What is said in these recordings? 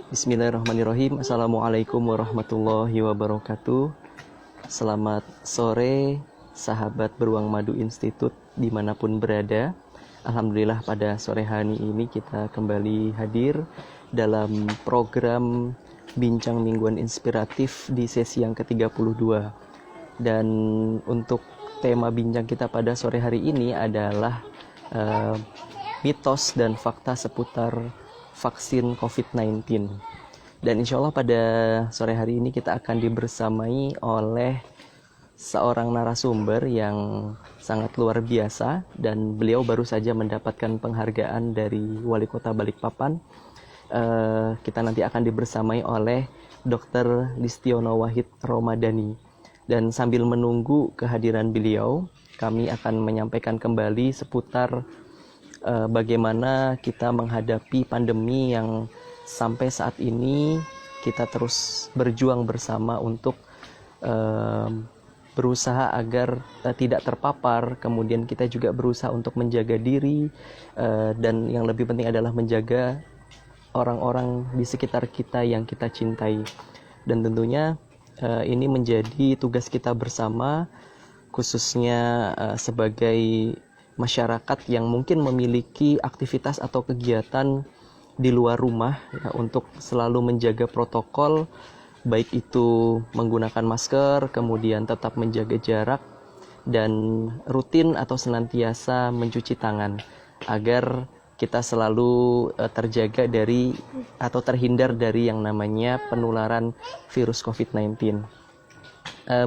Bismillahirrahmanirrahim. Assalamualaikum warahmatullahi wabarakatuh. Selamat sore, sahabat Beruang Madu Institut dimanapun berada. Alhamdulillah pada sore hari ini kita kembali hadir dalam program Bincang Mingguan Inspiratif di sesi yang ke-32. Dan untuk tema bincang kita pada sore hari ini adalah mitos dan fakta seputar vaksin COVID-19. Dan insya Allah pada sore hari ini kita akan dibersamai oleh seorang narasumber yang sangat luar biasa, dan beliau baru saja mendapatkan penghargaan dari Wali Kota Balikpapan. Kita nanti akan dibersamai oleh Dr. Listiono Wahid Romadani. Dan sambil menunggu kehadiran beliau, kami akan menyampaikan kembali seputar bagaimana kita menghadapi pandemi yang sampai saat ini kita terus berjuang bersama untuk berusaha agar tidak terpapar. Kemudian kita juga berusaha untuk menjaga diri, dan yang lebih penting adalah menjaga orang-orang di sekitar kita yang kita cintai. Dan tentunya ini menjadi tugas kita bersama, khususnya sebagai masyarakat yang mungkin memiliki aktivitas atau kegiatan di luar rumah, ya, untuk selalu menjaga protokol, baik itu menggunakan masker, kemudian tetap menjaga jarak, dan rutin atau senantiasa mencuci tangan agar kita selalu terjaga dari atau terhindar dari yang namanya penularan virus COVID-19.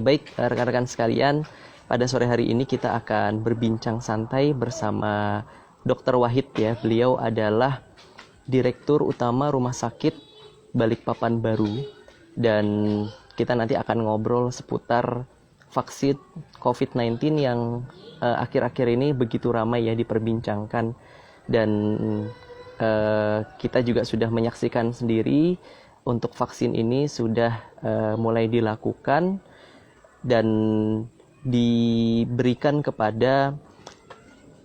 Baik rekan-rekan sekalian, pada sore hari ini kita akan berbincang santai bersama Dr. Wahid, ya. Beliau adalah Direktur Utama Rumah Sakit Balikpapan Baru, dan kita nanti akan ngobrol seputar vaksin COVID-19 yang akhir-akhir ini begitu ramai, ya, diperbincangkan. Dan kita juga sudah menyaksikan sendiri untuk vaksin ini sudah mulai dilakukan dan diberikan kepada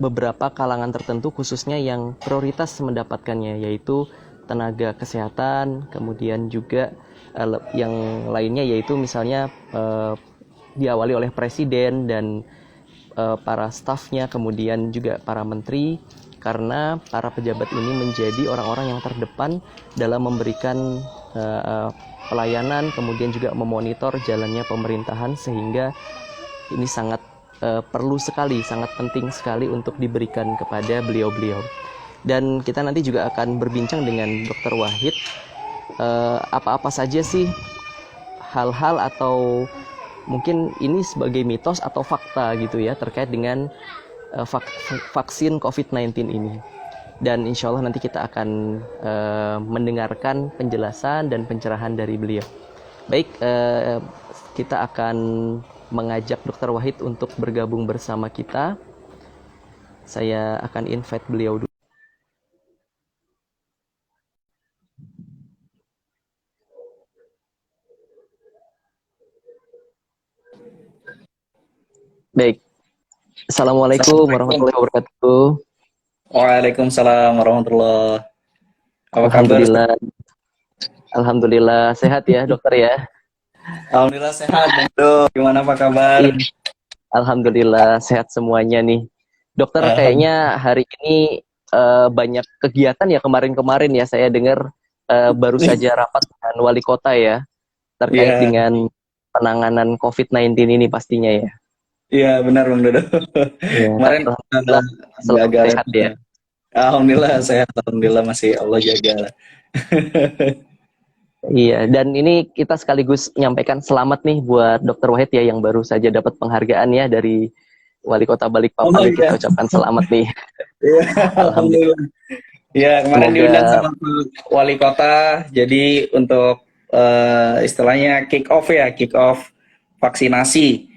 beberapa kalangan tertentu, khususnya yang prioritas mendapatkannya, yaitu tenaga kesehatan, kemudian juga yang lainnya yaitu misalnya diawali oleh presiden dan para stafnya, kemudian juga para menteri, karena para pejabat ini menjadi orang-orang yang terdepan dalam memberikan pelayanan, kemudian juga memonitor jalannya pemerintahan, sehingga ini sangat perlu sekali, sangat penting sekali untuk diberikan kepada beliau-beliau. Dan kita nanti juga akan berbincang dengan Dr. Wahid, apa-apa saja sih hal-hal atau mungkin ini sebagai mitos atau fakta gitu, ya, terkait dengan vaksin COVID-19 ini. Dan insya Allah nanti kita akan mendengarkan penjelasan dan pencerahan dari beliau. Baik, kita akan mengajak Dr. Wahid untuk bergabung bersama kita. Saya akan invite beliau dulu. Baik. Assalamualaikum warahmatullahi wabarakatuh. Waalaikumsalam warahmatullahi wabarakatuh. Apa kabar? Alhamdulillah. Alhamdulillah sehat, ya, dokter, ya. Alhamdulillah sehat, Bang. Gimana, apa kabar? Alhamdulillah sehat semuanya nih. Dokter, kayaknya hari ini banyak kegiatan, ya, kemarin-kemarin, ya, saya dengar baru saja rapat dengan wali kota, ya, terkait dengan penanganan COVID-19 ini pastinya, ya. Iya, benar, Bang Dodo. Ya, Kemarin selalu sehat, ya. Alhamdulillah sehat, alhamdulillah masih Allah jaga. Iya, dan ini kita sekaligus menyampaikan selamat nih buat Dr. Wahid, ya, yang baru saja dapat penghargaan, ya, dari Wali Kota Balikpapan. Kita ucapkan selamat nih. Iya, alhamdulillah. Ya, kemarin diundang sama Wali Kota, jadi untuk istilahnya kick off vaksinasi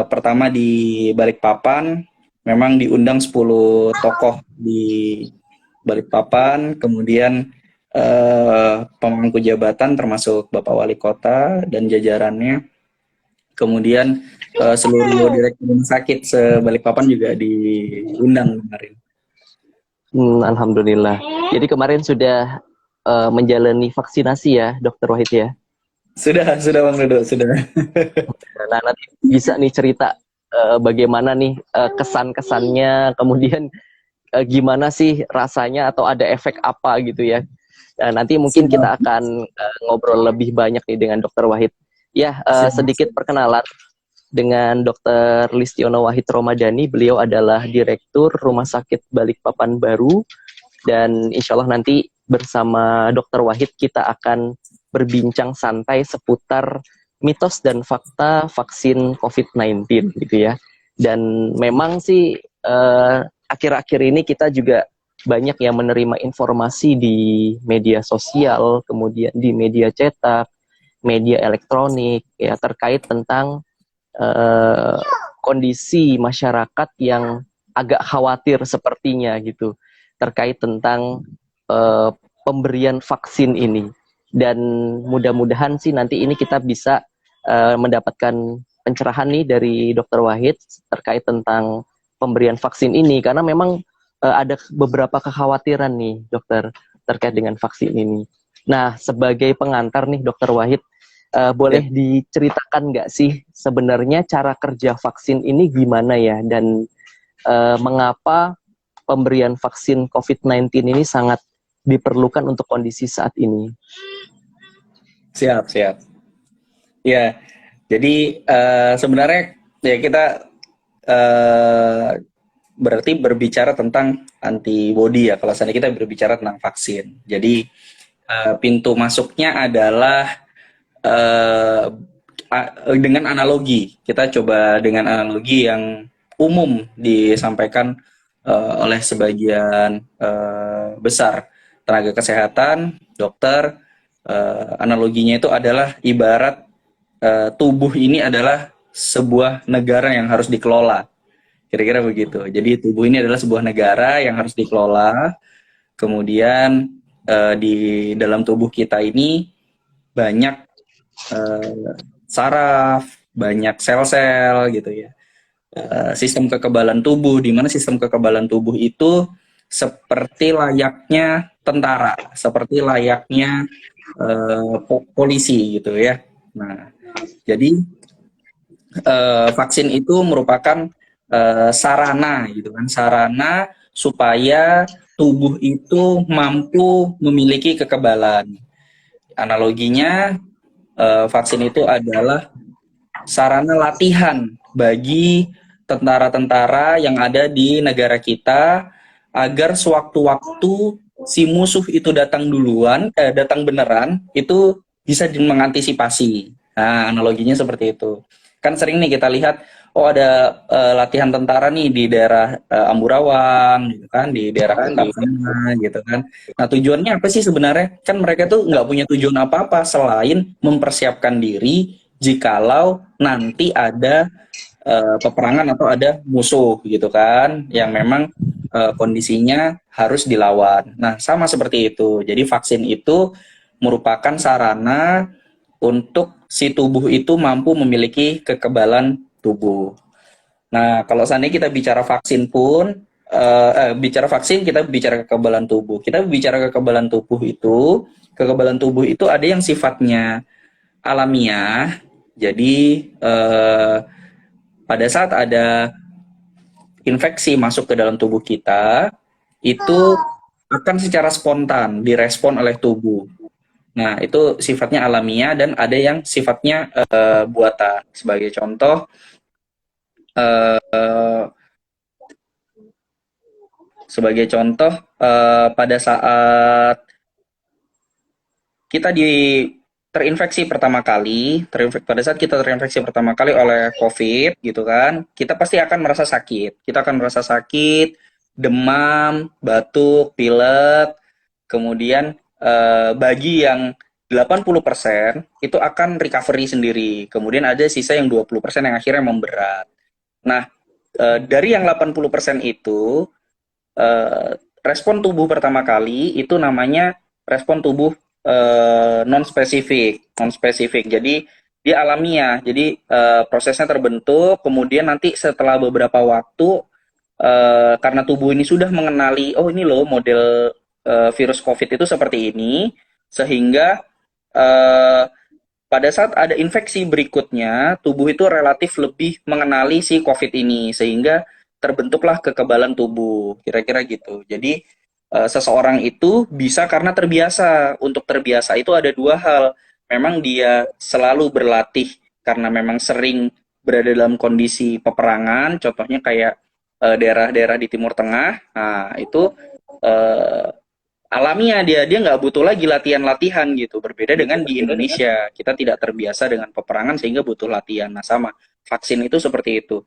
pertama di Balikpapan. Memang diundang 10 tokoh di Balikpapan, kemudian pemangku jabatan termasuk Bapak Wali Kota dan jajarannya, kemudian seluruh direktur rumah sakit se-Balikpapan juga diundang kemarin. Alhamdulillah. Jadi kemarin sudah menjalani vaksinasi ya, Dokter Wahid ya. Sudah Bang Dodo, sudah. Nah, nanti bisa nih cerita bagaimana nih kesan-kesannya, kemudian gimana sih rasanya atau ada efek apa gitu ya. Nanti mungkin kita Siap, akan ngobrol lebih banyak nih dengan Dokter Wahid. Ya, sedikit siap. perkenalan dengan Dokter Listiono Wahid Romadani. Beliau adalah Direktur Rumah Sakit Balikpapan Baru, dan insya Allah nanti bersama Dokter Wahid kita akan berbincang santai seputar mitos dan fakta vaksin COVID-19 gitu ya. Dan memang sih akhir-akhir ini kita juga banyak yang menerima informasi di media sosial, kemudian di media cetak, media elektronik ya terkait tentang eh, kondisi masyarakat yang agak khawatir sepertinya gitu terkait tentang eh, pemberian vaksin ini. Dan mudah-mudahan sih nanti ini kita bisa mendapatkan pencerahan nih dari Dokter Wahid terkait tentang pemberian vaksin ini, karena memang ada beberapa kekhawatiran nih dokter terkait dengan vaksin ini. Nah, sebagai pengantar nih Dokter Wahid, boleh diceritakan nggak sih sebenarnya cara kerja vaksin ini gimana ya, dan mengapa pemberian vaksin COVID-19 ini sangat diperlukan untuk kondisi saat ini? Siap, siap. Ya, jadi sebenarnya ya kita eh, berarti berbicara tentang antibody ya. Kalau seandainya kita berbicara tentang vaksin, jadi pintu masuknya adalah eh, dengan analogi. Kita coba dengan analogi yang umum disampaikan oleh sebagian besar tenaga kesehatan, dokter. Analoginya itu adalah ibarat tubuh ini adalah sebuah negara yang harus dikelola. Kira-kira begitu. Jadi tubuh ini adalah sebuah negara yang harus dikelola. Kemudian di dalam tubuh kita ini banyak saraf, banyak sel-sel gitu ya. Sistem kekebalan tubuh, di mana sistem kekebalan tubuh itu seperti layaknya tentara, seperti layaknya polisi gitu ya. Nah, jadi vaksin itu merupakan sarana gitu kan, sarana supaya tubuh itu mampu memiliki kekebalan. Analoginya vaksin itu adalah sarana latihan bagi tentara-tentara yang ada di negara kita agar sewaktu-waktu si musuh itu datang duluan, datang beneran, itu bisa mengantisipasi. Nah, analoginya seperti itu. Kan sering nih kita lihat, oh ada latihan tentara nih di daerah Amburawang, gitu kan, di daerah Kertapena, gitu kan. Nah, tujuannya apa sih sebenarnya? Kan mereka tuh nggak punya tujuan apa-apa selain mempersiapkan diri jikalau nanti ada peperangan atau ada musuh, gitu kan, yang memang kondisinya harus dilawan. Nah, sama seperti itu. Jadi vaksin itu merupakan sarana untuk si tubuh itu mampu memiliki kekebalan tubuh. Nah, kalau seandainya kita bicara vaksin pun, bicara vaksin, kita bicara kekebalan tubuh. Kita bicara kekebalan tubuh itu ada yang sifatnya alamiah. Jadi, pada saat ada infeksi masuk ke dalam tubuh kita, itu akan secara spontan direspon oleh tubuh. Nah, itu sifatnya alamiah dan ada yang sifatnya buatan. Sebagai contoh, pada saat kita terinfeksi pertama kali, pada saat kita terinfeksi pertama kali oleh COVID, gitu kan, kita pasti akan merasa sakit. Kita akan merasa sakit, demam, batuk, pilek, kemudian bagi yang 80% itu akan recovery sendiri. Kemudian ada sisa yang 20% yang akhirnya memberat. Nah, dari yang 80% itu, respon tubuh pertama kali itu namanya respon tubuh non-spesifik. Jadi dia alamiah. Jadi prosesnya terbentuk, kemudian nanti setelah beberapa waktu karena tubuh ini sudah mengenali, oh ini loh model virus COVID itu seperti ini, sehingga eh, pada saat ada infeksi berikutnya, tubuh itu relatif lebih mengenali si COVID ini, sehingga terbentuklah kekebalan tubuh, kira-kira gitu. Jadi, seseorang itu bisa karena terbiasa. Untuk terbiasa itu ada dua hal. Memang dia selalu berlatih karena memang sering berada dalam kondisi peperangan, contohnya kayak daerah-daerah di Timur Tengah. Nah, itu eh, alamiah dia nggak butuh lagi latihan-latihan gitu, berbeda dengan di Indonesia kita tidak terbiasa dengan peperangan sehingga butuh latihan. Nah, sama vaksin itu seperti itu.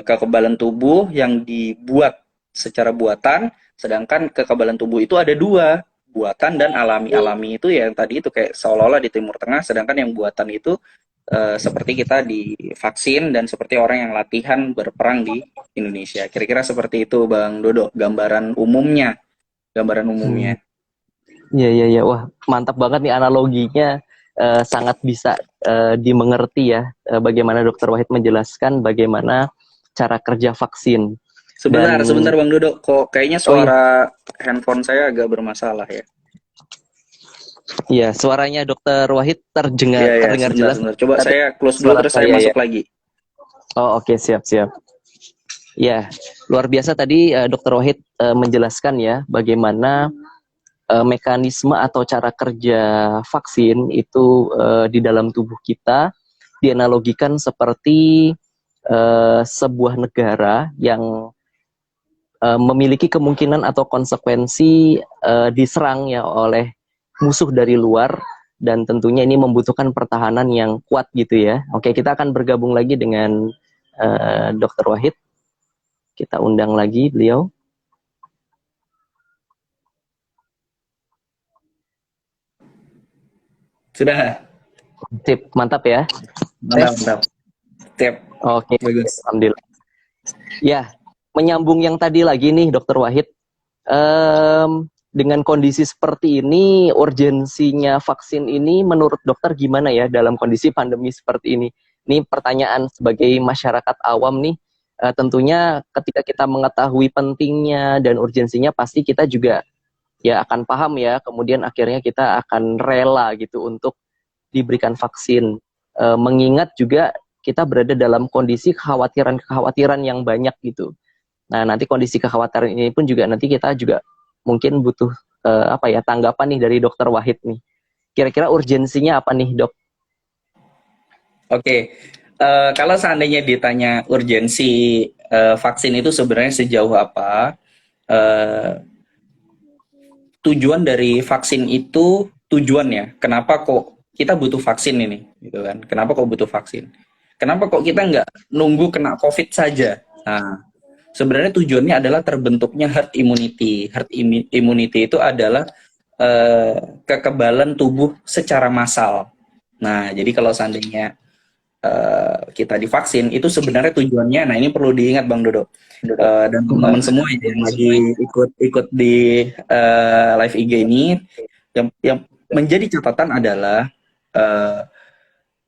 Kekebalan tubuh yang dibuat secara buatan, sedangkan kekebalan tubuh itu ada dua, buatan dan alami itu ya yang tadi itu kayak seolah-olah di Timur Tengah, sedangkan yang buatan itu seperti kita di vaksin dan seperti orang yang latihan berperang di Indonesia. Kira-kira seperti itu Bang Dodo, gambaran Hmm. umumnya. Iya, iya, iya. Wah, mantap banget nih analoginya. Sangat bisa dimengerti ya, bagaimana Dokter Wahid menjelaskan bagaimana cara kerja vaksin. Dan, Sebentar Bang Dodo, kok kayaknya oh iya, suara handphone saya agak bermasalah ya. iya, suaranya Dokter Wahid Iya ya, terdengar sebentar jelas, sebentar. Coba tapi saya close dulu suara terus saya saya ya. masuk lagi. Oh, oke, siap, siap. Ya, luar biasa tadi Dokter Wahid menjelaskan ya bagaimana mekanisme atau cara kerja vaksin itu di dalam tubuh kita dianalogikan seperti sebuah negara yang memiliki kemungkinan atau konsekuensi diserang ya oleh musuh dari luar, dan tentunya ini membutuhkan pertahanan yang kuat gitu ya. Oke, kita akan bergabung lagi dengan Dokter Wahid. Kita undang lagi beliau. Sudah. Sip, mantap ya. Mantap, Tes. mantap. Tiap. Oke, Bagus. alhamdulillah. Ya, menyambung yang tadi lagi nih, Dokter Wahid. Dengan kondisi seperti ini, urgensinya vaksin ini menurut dokter gimana ya dalam kondisi pandemi seperti ini? Ini pertanyaan sebagai masyarakat awam nih. Tentunya ketika kita mengetahui pentingnya dan urgensinya, pasti kita juga ya akan paham ya. Kemudian akhirnya kita akan rela gitu untuk diberikan vaksin. Mengingat juga kita berada dalam kondisi kekhawatiran yang banyak gitu. Nah, nanti kondisi kekhawatiran ini pun juga nanti kita juga mungkin butuh tanggapan nih dari Dokter Wahid nih. Kira-kira urgensinya apa nih, Dok? Oke. Kalau seandainya ditanya urgensi vaksin itu sebenarnya sejauh apa? eh, Tujuan dari vaksin itu tujuannya. Kenapa kok kita butuh vaksin ini? Gitu kan? Kenapa kok butuh vaksin? Kenapa kok kita nggak nunggu kena COVID saja? Nah, sebenarnya tujuannya adalah terbentuknya herd immunity. Herd immunity itu adalah kekebalan tubuh secara massal. Nah, jadi kalau seandainya kita divaksin, itu sebenarnya tujuannya, nah ini perlu diingat Bang Dodo, dan teman-teman semua yang lagi ikut di live IG ini, yang menjadi catatan adalah uh,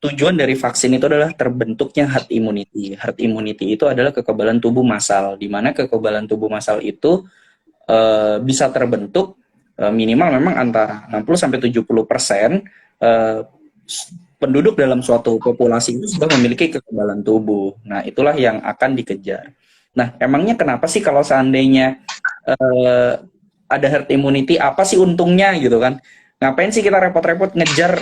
tujuan dari vaksin itu adalah terbentuknya herd immunity. Herd immunity itu adalah kekebalan tubuh massal, di mana kekebalan tubuh massal itu bisa terbentuk minimal memang antara 60-70% penduduk dalam suatu populasi itu sudah memiliki kekebalan tubuh. Nah, itulah yang akan dikejar. Nah, emangnya kenapa sih kalau seandainya ada herd immunity, apa sih untungnya gitu kan? Ngapain sih kita repot-repot ngejar,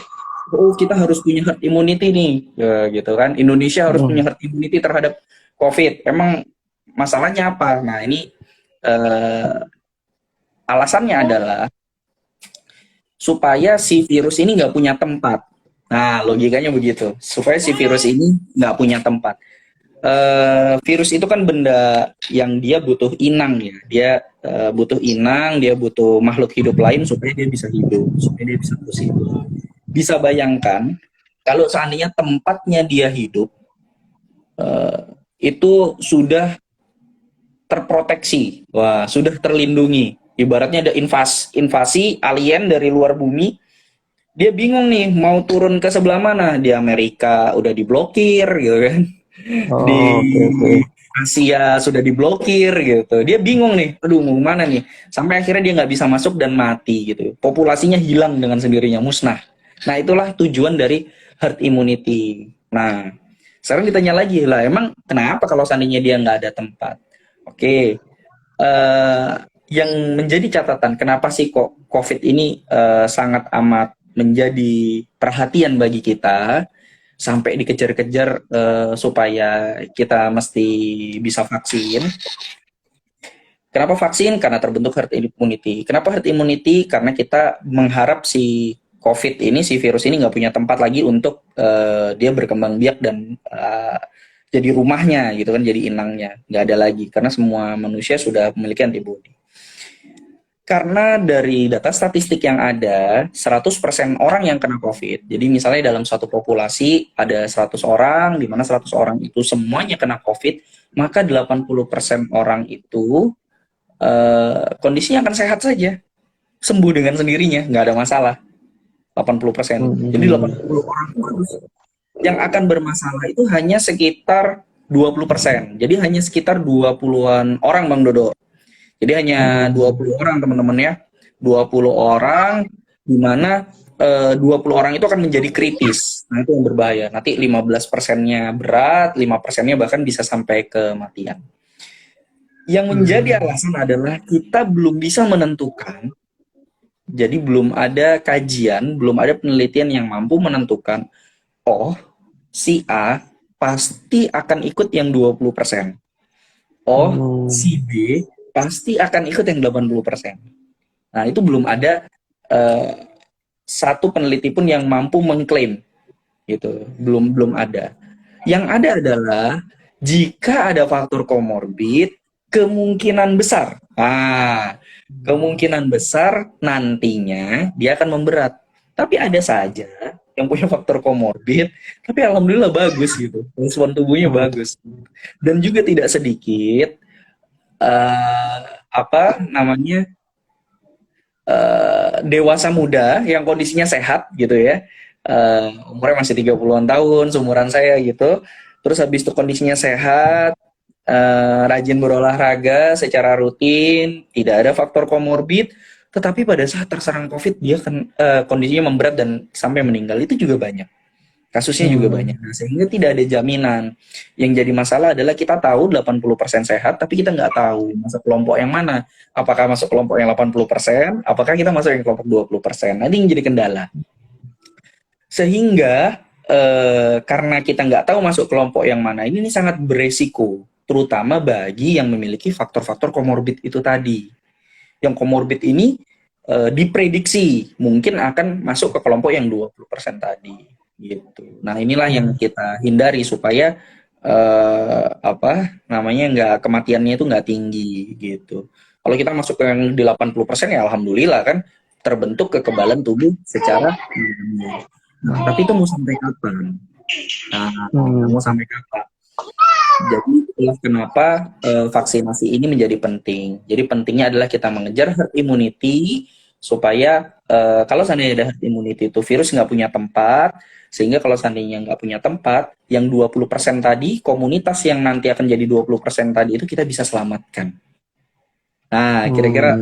oh kita harus punya herd immunity nih, ya, gitu kan? Indonesia harus punya herd immunity terhadap COVID. Emang masalahnya apa? Nah, ini alasannya adalah supaya si virus ini nggak punya tempat. Nah, logikanya begitu. Supaya si virus ini nggak punya tempat. Virus itu kan benda yang dia butuh inang ya. Dia butuh inang, dia butuh makhluk hidup lain supaya dia bisa hidup, supaya dia bisa terus hidup. Bisa bayangkan kalau seandainya tempatnya dia hidup itu sudah terproteksi, wah sudah terlindungi. Ibaratnya ada invasi alien dari luar bumi, dia bingung nih mau turun ke sebelah mana. Di Amerika udah diblokir gitu kan, di Oh, oke, oke. Asia sudah diblokir gitu. Dia bingung nih, aduh mau mana nih? Sampai akhirnya dia nggak bisa masuk dan mati gitu. Populasinya hilang dengan sendirinya, musnah. Nah itulah tujuan dari herd immunity. Nah sekarang ditanya lagi lah, emang kenapa kalau seandainya dia nggak ada tempat? Oke, eh, yang menjadi catatan kenapa sih kok COVID ini sangat amat menjadi perhatian bagi kita sampai dikejar-kejar supaya kita mesti bisa vaksin. Kenapa vaksin? Karena terbentuk herd immunity. Kenapa herd immunity? Karena kita mengharap si COVID ini, si virus ini nggak punya tempat lagi untuk dia berkembang biak dan jadi rumahnya gitu kan, jadi inangnya. Nggak ada lagi, karena semua manusia sudah memiliki antibodi. Karena dari data statistik yang ada, 100% orang yang kena COVID. Jadi misalnya dalam satu populasi ada 100 orang, di mana 100 orang itu semuanya kena COVID, maka 80% orang itu kondisinya akan sehat saja. Sembuh dengan sendirinya, nggak ada masalah. 80%. Jadi 80 orang yang akan bermasalah itu hanya sekitar 20%. Jadi hanya sekitar 20-an orang, Bang Dodo. Jadi hanya 20 orang teman-teman ya. 20 orang di mana 20 orang itu akan menjadi kritis. Nah, itu yang berbahaya. Nanti 15%-nya berat, 5%-nya bahkan bisa sampai kematian. Yang menjadi alasan adalah kita belum bisa menentukan. Jadi belum ada kajian, belum ada penelitian yang mampu menentukan, oh, si A pasti akan ikut yang 20%. Oh, si B pasti akan ikut yang 80%. Nah, itu belum ada satu peneliti pun yang mampu mengklaim gitu. Belum ada. Yang ada adalah jika ada faktor komorbid, kemungkinan besar. Kemungkinan besar nantinya dia akan memberat. Tapi ada saja yang punya faktor komorbid, tapi alhamdulillah bagus gitu. Respon tubuhnya bagus. Dan juga tidak sedikit dewasa muda yang kondisinya sehat gitu ya, umurnya masih 30-an tahun, seumuran saya gitu, terus habis itu kondisinya sehat, rajin berolahraga secara rutin, tidak ada faktor komorbid, tetapi pada saat terserang COVID dia kan kondisinya memberat dan sampai meninggal, itu juga banyak. Kasusnya juga banyak. Nah, sehingga tidak ada jaminan. Yang jadi masalah adalah kita tahu 80% sehat, tapi kita nggak tahu masuk kelompok yang mana. Apakah masuk kelompok yang 80%, apakah kita masuk yang kelompok 20%. Nah, ini yang jadi kendala. Sehingga karena kita nggak tahu masuk kelompok yang mana, ini sangat beresiko. Terutama bagi yang memiliki faktor-faktor komorbid itu tadi. Yang komorbid ini diprediksi mungkin akan masuk ke kelompok yang 20% tadi. Gitu. Nah, inilah yang kita hindari supaya nggak kematiannya itu nggak tinggi gitu. Kalau kita masuk ke yang di 80% ya alhamdulillah kan terbentuk kekebalan tubuh secara nah, tapi itu mau sampai kapan? Mau sampai kapan? Jadi itulah kenapa vaksinasi ini menjadi penting. Jadi pentingnya adalah kita mengejar herd immunity supaya kalau seandainya ada herd immunity itu virus nggak punya tempat, sehingga kalau seandainya nggak punya tempat, yang 20% tadi, komunitas yang nanti akan jadi 20% tadi itu kita bisa selamatkan. Nah, kira-kira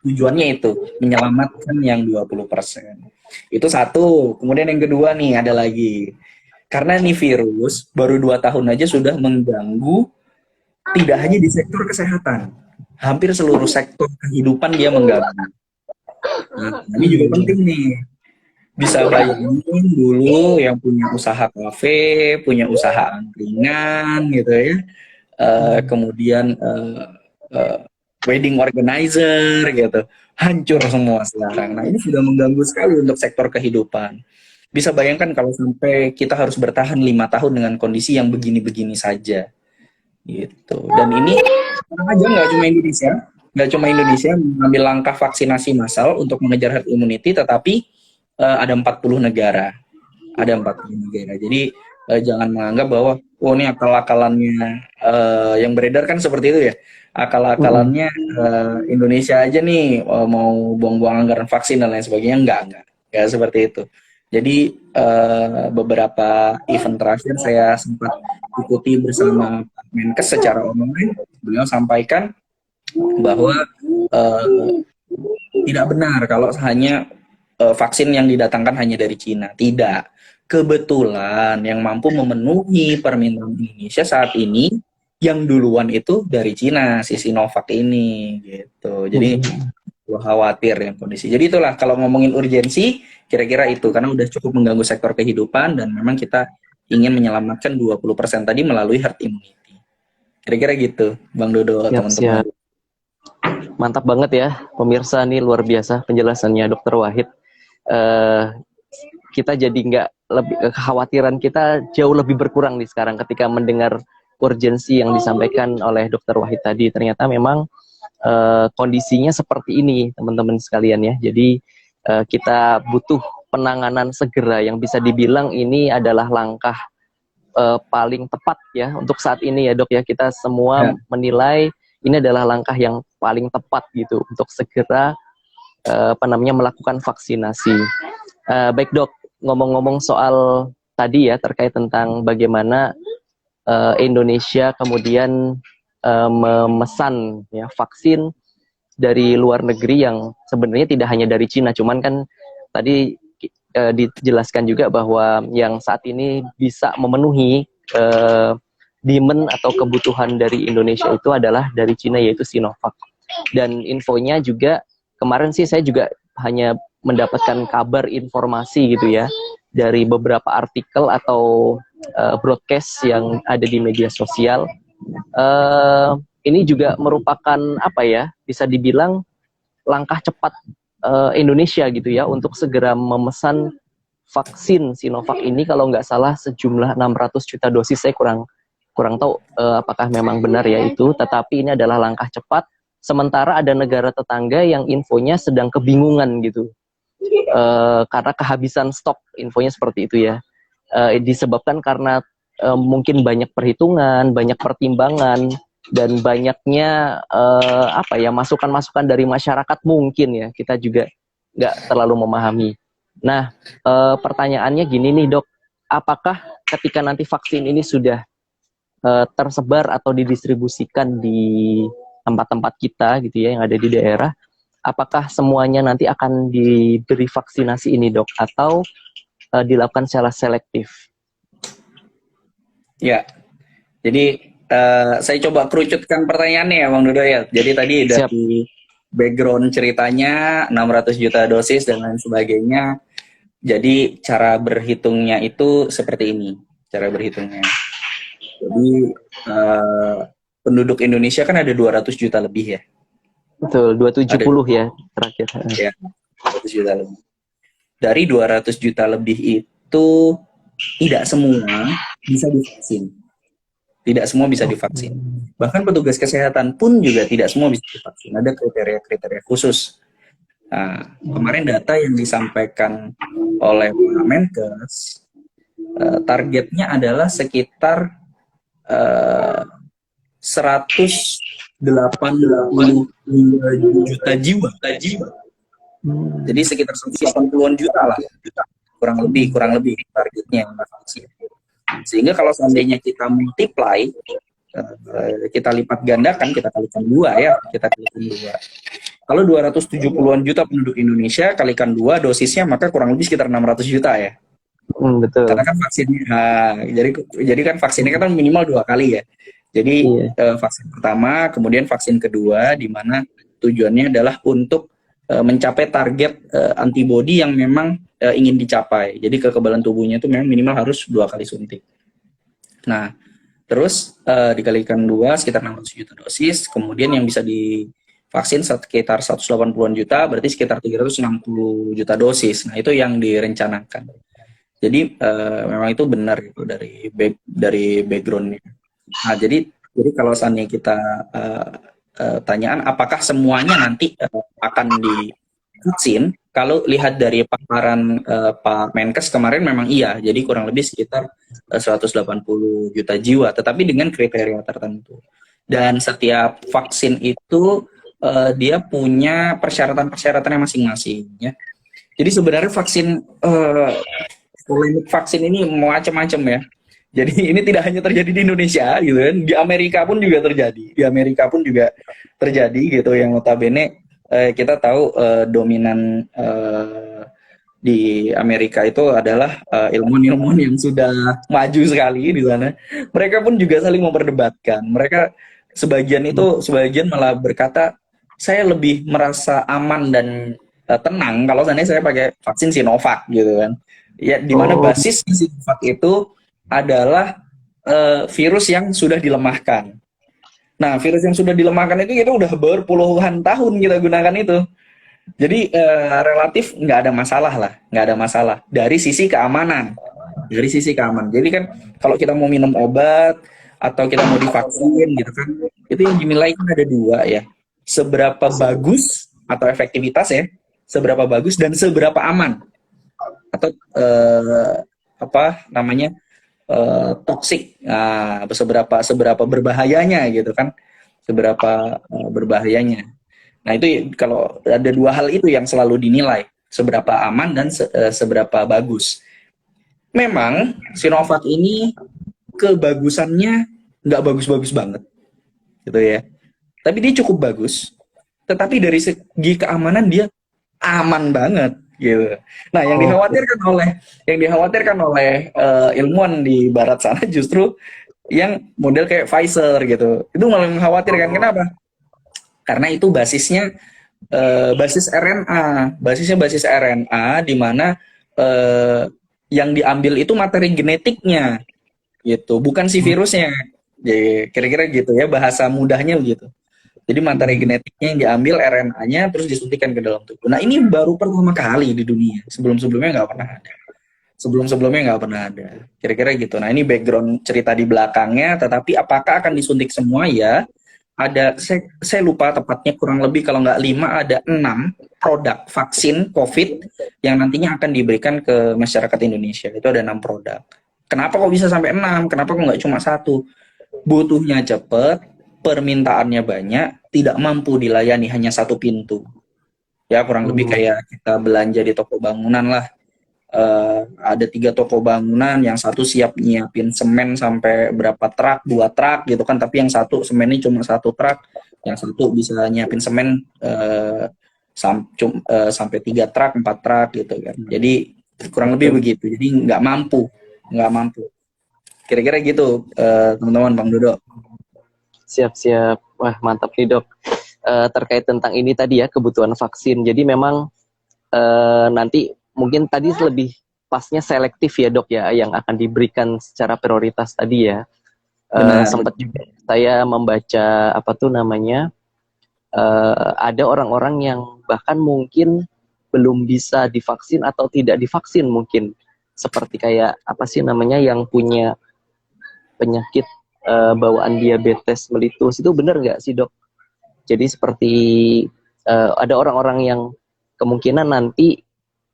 tujuannya itu, menyelamatkan yang 20%. Itu satu. Kemudian yang kedua nih, ada lagi. Karena nih virus, baru 2 tahun aja sudah mengganggu, tidak hanya di sektor kesehatan. Hampir seluruh sektor kehidupan dia mengganggu. Nah, ini juga penting nih. Bisa bayangin dulu yang punya usaha kafe, punya usaha angkringan gitu ya, kemudian wedding organizer gitu, hancur semua sekarang. Nah, ini sudah mengganggu sekali untuk sektor kehidupan. Bisa bayangkan kalau sampai kita harus bertahan 5 tahun dengan kondisi yang begini-begini saja gitu. Dan ini aja nggak cuma Indonesia mengambil langkah vaksinasi massal untuk mengejar herd immunity, tetapi ada 40 negara. Jadi jangan menganggap bahwa ini akal-akalannya yang beredar kan seperti itu ya. Akal-akalannya Indonesia aja nih mau buang-buang anggaran vaksin dan lain sebagainya. Enggak seperti itu. Jadi beberapa event terakhir saya sempat ikuti bersama Pak Menkes secara online. Beliau sampaikan bahwa eh, tidak benar kalau hanya vaksin yang didatangkan hanya dari Cina. Tidak. Kebetulan yang mampu memenuhi permintaan Indonesia saat ini yang duluan itu dari Cina, si Sinovac ini gitu. Jadi khawatir dengan kondisi. Jadi itulah kalau ngomongin urgensi, kira-kira itu karena udah cukup mengganggu sektor kehidupan dan memang kita ingin menyelamatkan 20% tadi melalui herd immunity. Kira-kira gitu, Bang Dodo, teman-teman. Mantap banget ya, pemirsa, nih luar biasa penjelasannya Dokter Wahid. Kita jadi nggak lebih, kekhawatiran kita jauh lebih berkurang nih sekarang ketika mendengar urgensi yang disampaikan oleh Dokter Wahid tadi. Ternyata memang kondisinya seperti ini, teman-teman sekalian ya. Jadi kita butuh penanganan segera yang bisa dibilang ini adalah langkah paling tepat ya untuk saat ini ya Dok ya. Kita semua menilai ini adalah langkah yang paling tepat gitu untuk segera melakukan vaksinasi. Baik Dok, ngomong-ngomong soal tadi ya terkait tentang bagaimana Indonesia kemudian memesan ya vaksin dari luar negeri yang sebenarnya tidak hanya dari Cina, cuman kan tadi dijelaskan juga bahwa yang saat ini bisa memenuhi demand atau kebutuhan dari Indonesia itu adalah dari Cina, yaitu Sinovac. Dan infonya juga kemarin sih saya juga hanya mendapatkan kabar informasi gitu ya dari beberapa artikel atau broadcast yang ada di media sosial. Ini juga merupakan apa ya, bisa dibilang langkah cepat Indonesia gitu ya untuk segera memesan vaksin Sinovac ini, kalau nggak salah sejumlah 600 juta dosis. Saya kurang tahu apakah memang benar ya itu, tetapi ini adalah langkah cepat. Sementara ada negara tetangga yang infonya sedang kebingungan gitu karena kehabisan stok, infonya seperti itu ya. Disebabkan karena mungkin banyak perhitungan, banyak pertimbangan, dan banyaknya masukan-masukan dari masyarakat mungkin ya, kita juga nggak terlalu memahami. Nah, pertanyaannya gini nih Dok, apakah ketika nanti vaksin ini sudah tersebar atau didistribusikan di tempat-tempat kita gitu ya yang ada di daerah, apakah semuanya nanti akan diberi vaksinasi ini Dok, atau dilakukan secara selektif? Ya, jadi saya coba kerucutkan pertanyaannya ya Bang Dodo ya. Jadi tadi dari background ceritanya 600 juta dosis dan lain sebagainya. Jadi cara berhitungnya itu seperti ini, cara berhitungnya. Jadi penduduk Indonesia kan ada 200 juta lebih ya. Betul, 270 ya terakhir. Ya, 200 juta lebih. Dari 200 juta lebih itu tidak semua bisa divaksin. Tidak semua bisa divaksin. Bahkan petugas kesehatan pun juga tidak semua bisa divaksin. Ada kriteria-kriteria khusus. Nah, kemarin data yang disampaikan oleh Pak Menkes, targetnya adalah sekitar 182 juta jiwa. Jadi sekitar 180-an juta lah, kurang lebih targetnya yang vaksin. Sehingga kalau seandainya kita multiply, kita lipat gandakan, kita kalikan 2 ya, Kalau 270-an juta penduduk Indonesia kalikan 2 dosisnya, maka kurang lebih sekitar 600 juta ya. Betul. Karena kan vaksinnya, jadi kan vaksinnya kan minimal 2 kali ya. Jadi vaksin pertama, kemudian vaksin kedua, di mana tujuannya adalah untuk mencapai target antibodi yang memang ingin dicapai. Jadi kekebalan tubuhnya itu memang minimal harus 2 kali suntik. Nah, terus dikalikan 2 sekitar 600 juta dosis, kemudian yang bisa divaksin sekitar 180-an juta, berarti sekitar 360 juta dosis. Nah, itu yang direncanakan. Jadi memang itu benar gitu dari backgroundnya. Nah, jadi kalau seandainya kita tanyaan apakah semuanya nanti akan divaksin, kalau lihat dari paparan Pak Menkes kemarin memang iya, jadi kurang lebih sekitar 180 juta jiwa, tetapi dengan kriteria tertentu. Dan setiap vaksin itu dia punya persyaratan-persyaratannya masing-masing ya. Jadi sebenarnya polemik vaksin ini macam-macam ya. Jadi ini tidak hanya terjadi di Indonesia gitu kan, di Amerika pun juga terjadi. Di Amerika pun juga terjadi gitu, yang notabene kita tahu dominan di Amerika itu adalah ilmuwan-ilmuwan yang sudah maju sekali di sana. Mereka pun juga saling memperdebatkan. Mereka sebagian malah berkata, saya lebih merasa aman dan tenang kalau seandainya saya pakai vaksin Sinovac gitu kan. Ya, di mana Oh, basis Sinovac itu adalah virus yang sudah dilemahkan. Nah, virus yang sudah dilemahkan itu kita udah berpuluhan tahun kita gunakan itu. Jadi relatif nggak ada masalah lah, nggak ada masalah dari sisi keamanan, dari sisi keamanan. Jadi kan kalau kita mau minum obat atau kita mau divaksin gitu kan, itu yang dinilai kan ada dua ya, seberapa bagus atau efektivitas ya, seberapa bagus dan seberapa aman atau apa namanya toksik, nah, seberapa berbahayanya gitu kan, seberapa berbahayanya. Nah, itu kalau ada dua hal itu yang selalu dinilai, seberapa aman dan seberapa bagus. Memang Sinovac ini kebagusannya nggak bagus-bagus banget, gitu ya. Tapi dia cukup bagus. Tetapi dari segi keamanan dia aman banget, gitu. Nah, yang dikhawatirkan oleh ilmuwan di barat sana justru yang model kayak Pfizer gitu. Itu malah mengkhawatirkan. Kenapa? Karena itu basisnya basis RNA, basisnya basis RNA, di mana yang diambil itu materi genetiknya gitu, bukan si virusnya. Jadi kira-kira gitu ya, bahasa mudahnya begitu. Jadi materi genetiknya yang diambil, RNA-nya terus disuntikan ke dalam tubuh. Nah, ini baru pertama kali di dunia. Sebelum-sebelumnya nggak pernah ada. Sebelum-sebelumnya nggak pernah ada. Kira-kira gitu. Nah, ini background cerita di belakangnya. Tetapi apakah akan disuntik semua? Ya, ada, saya lupa tepatnya, kurang lebih kalau nggak 5, ada 6 produk vaksin COVID yang nantinya akan diberikan ke masyarakat Indonesia. Itu ada 6 produk. Kenapa kok bisa sampai 6? Kenapa kok nggak cuma 1? Butuhnya cepat, permintaannya banyak, tidak mampu dilayani hanya 1 pintu. Ya, kurang lebih kayak kita belanja di toko bangunan lah. Ada 3 toko bangunan, yang satu siap nyiapin semen sampai berapa truk, 2 truk gitu kan, tapi yang satu semennya cuma 1 truk, yang satu bisa nyiapin semen sampai 3 truk, 4 truk gitu kan. Jadi kurang lebih begitu. Jadi nggak mampu. Kira-kira gitu, teman-teman, Bang Dodo. siap-siap. Wah, mantap nih, Dok. Terkait tentang ini tadi ya, kebutuhan vaksin. Jadi memang nanti mungkin tadi lebih pasnya selektif ya, Dok ya, yang akan diberikan secara prioritas tadi ya. Sempat juga saya membaca apa tuh namanya, ada orang-orang yang bahkan mungkin belum bisa divaksin atau tidak divaksin, mungkin seperti kayak apa sih namanya, yang punya penyakit bawaan diabetes melitus. Itu benar nggak sih, Dok? Jadi seperti ada orang-orang yang kemungkinan nanti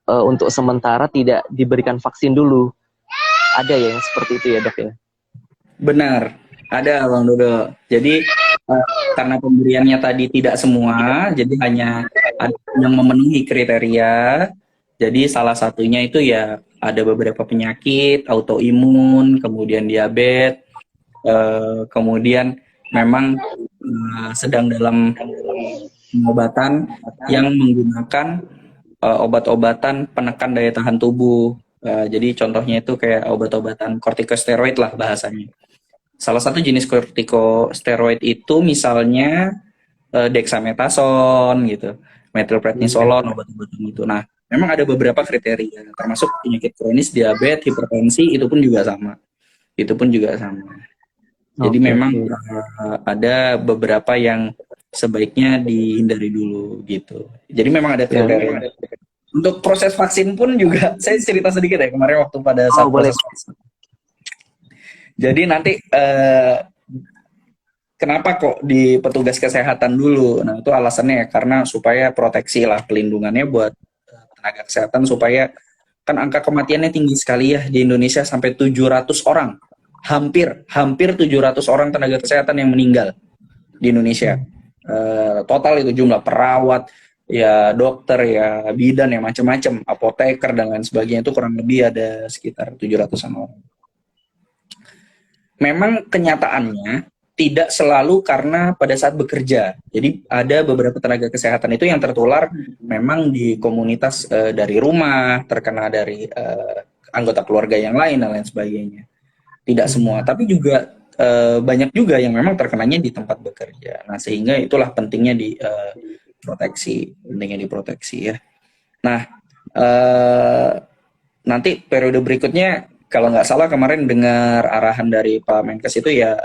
untuk sementara tidak diberikan vaksin dulu. Ada ya yang seperti itu ya, Dok ya? Benar, ada, Bang Dodo. Jadi karena pemberiannya tadi tidak semua, jadi hanya ada yang memenuhi kriteria. Jadi salah satunya itu ya ada beberapa penyakit autoimun, kemudian diabetes, kemudian memang sedang dalam pengobatan yang menggunakan obat-obatan penekan daya tahan tubuh. Jadi contohnya itu kayak obat-obatan kortikosteroid lah bahasanya. Salah satu jenis kortikosteroid itu misalnya dexamethasone gitu, methylprednisolone, obat-obatan itu. Nah, memang ada beberapa kriteria, termasuk penyakit kronis, diabetes, hipertensi, itu pun juga sama. Jadi memang ada beberapa yang sebaiknya dihindari dulu gitu. Jadi memang ada kriteria. Untuk proses vaksin pun juga, saya cerita sedikit ya kemarin waktu pada saat proses vaksin. Jadi nanti kenapa kok di petugas kesehatan dulu? Nah, itu alasannya ya, karena supaya proteksi lah, pelindungannya buat tenaga kesehatan, supaya kan angka kematiannya tinggi sekali ya di Indonesia, sampai 700 orang. Hampir 700 orang tenaga kesehatan yang meninggal di Indonesia. Total itu jumlah perawat, ya dokter, ya bidan, ya macam-macam, apoteker dan lain sebagainya, itu kurang lebih ada sekitar 700-an orang. Memang kenyataannya tidak selalu karena pada saat bekerja. Jadi ada beberapa tenaga kesehatan itu yang tertular memang di komunitas, dari rumah, terkena dari anggota keluarga yang lain dan lain sebagainya. Tidak semua, tapi juga banyak juga yang memang terkenanya di tempat bekerja. Nah, sehingga itulah pentingnya diproteksi ya. Nah, nanti periode berikutnya kalau nggak salah kemarin dengar arahan dari Pak Menkes itu ya